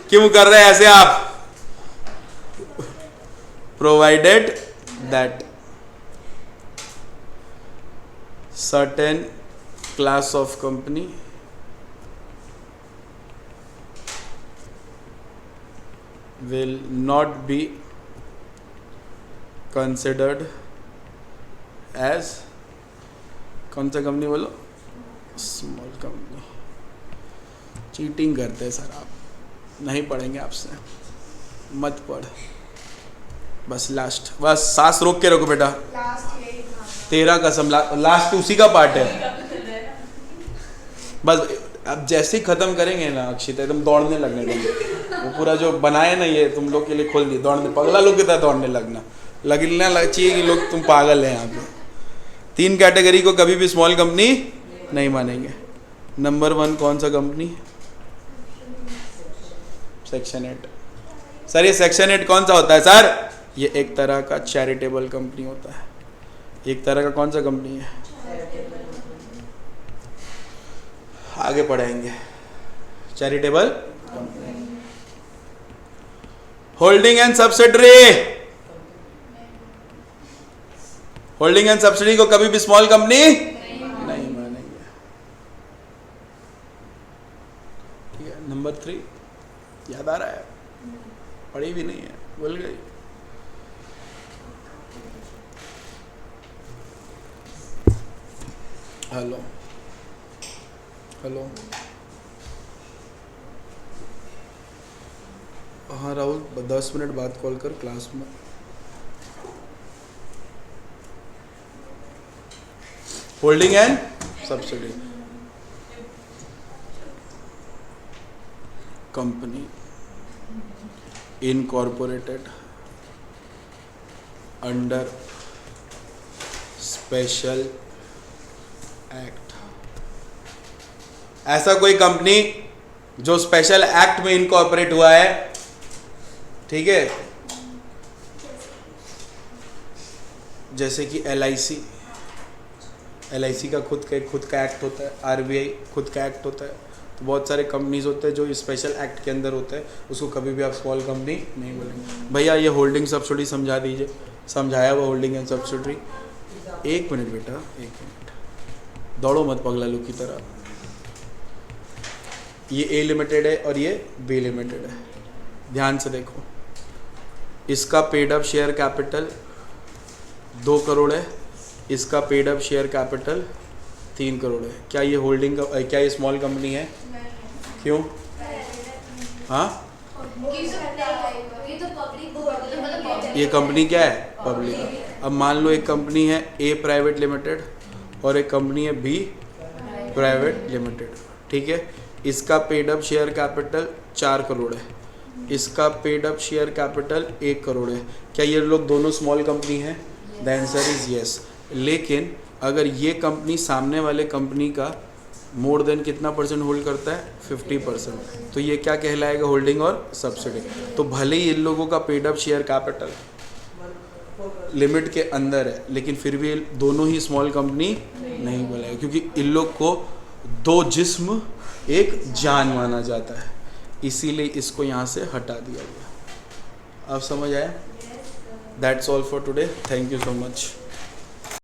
[SPEAKER 1] क्यों कर रहे हैं ऐसे आप? Provided that certain class of company will not be considered as, कौन सा कंपनी बोलो? Small company. चीटिंग करते हैं सर आप, नहीं पढ़ेंगे आपसे, मत पढ़. बस लास्ट, बस सांस रोक के रखो बेटा.
[SPEAKER 2] लास्ट यही था.
[SPEAKER 1] तेरा कसम, लास्ट उसी का पार्ट है. बस अब जैसे ही खत्म करेंगे ना अक्षिता, एकदम दौड़ने लगने देंगे. वो पूरा जो बनाए ना ये तुम लोग के लिए खोल दिए, दौड़ने, पगला लोग की तरह दौड़ने लगना चाहिए कि लोग तुम पागल हैं. यहाँ पे 3 कैटेगरी को कभी भी स्मॉल कंपनी नहीं मानेंगे. नंबर 1 कौन सा कंपनी? सेक्शन 8. सर ये सेक्शन 8 कौन सा होता है सर? ये एक तरह का चैरिटेबल कंपनी होता है. एक तरह का कौन सा कंपनी है? आगे पढ़ाएंगे. Charitable holding and subsidiary. Holding and subsidy को कभी भी स्मॉल कंपनी नहीं मानेंगे. ठीक है. नंबर 3 याद आ रहा है? पढ़ी भी नहीं है, भूल गई. Hello hello. हाँ राहुल, 10 मिनट बाद कॉल कर क्लास में. Holding and subsidy company incorporated under special act. ऐसा कोई कंपनी जो स्पेशल एक्ट में इनकॉर्पोरेट हुआ है. ठीक है, जैसे कि LIC का खुद का एक्ट होता है. RBI खुद का एक्ट होता है. तो बहुत सारे कंपनीज होते हैं जो स्पेशल एक्ट के अंदर होते हैं, उसको कभी भी आप स्मॉल कंपनी नहीं बोलेंगे. भैया ये होल्डिंग सब्सिडी समझा दीजिए. समझाया वो होल्डिंग एंड सब्सिडी. 1 मिनट बेटा, 1 मिनट. दौड़ो मत पगला लोग की तरह। ये ए लिमिटेड है और ये बी लिमिटेड है, ध्यान से देखो। इसका paid up share capital 2 crore है, इसका paid up share capital 3 crore है। क्या ये होल्डिंग का, क्या ये स्मॉल कंपनी है? क्यों? हाँ, ये कंपनी क्या है? पब्लिक है। अब मान लो एक कंपनी है ए प्राइवेट लिमिटेड और एक कंपनी है बी प्राइवेट लिमिटेड, ठीक है। इसका paid up share capital 4 crore है, इसका paid up share capital 1 crore है। क्या ये लोग दोनों स्मॉल कंपनी हैं? The answer is yes. लेकिन अगर ये कंपनी सामने वाले कंपनी का मोर देन कितना परसेंट होल्ड करता है? 50%, तो ये क्या कहलाएगा? होल्डिंग और सब्सिडी। तो भले ही इन लोगों का paid up share capital limit के अंदर है, लेकिन फिर भी दोनों ही स्मॉल कंपनी नहीं बोलेगा, क्योंकि इन लोग को 2 जिस्म एक जान माना जाता है, इसीलिए इसको यहाँ से हटा दिया गया। अब समझ आया? That's all for today, thank you so much.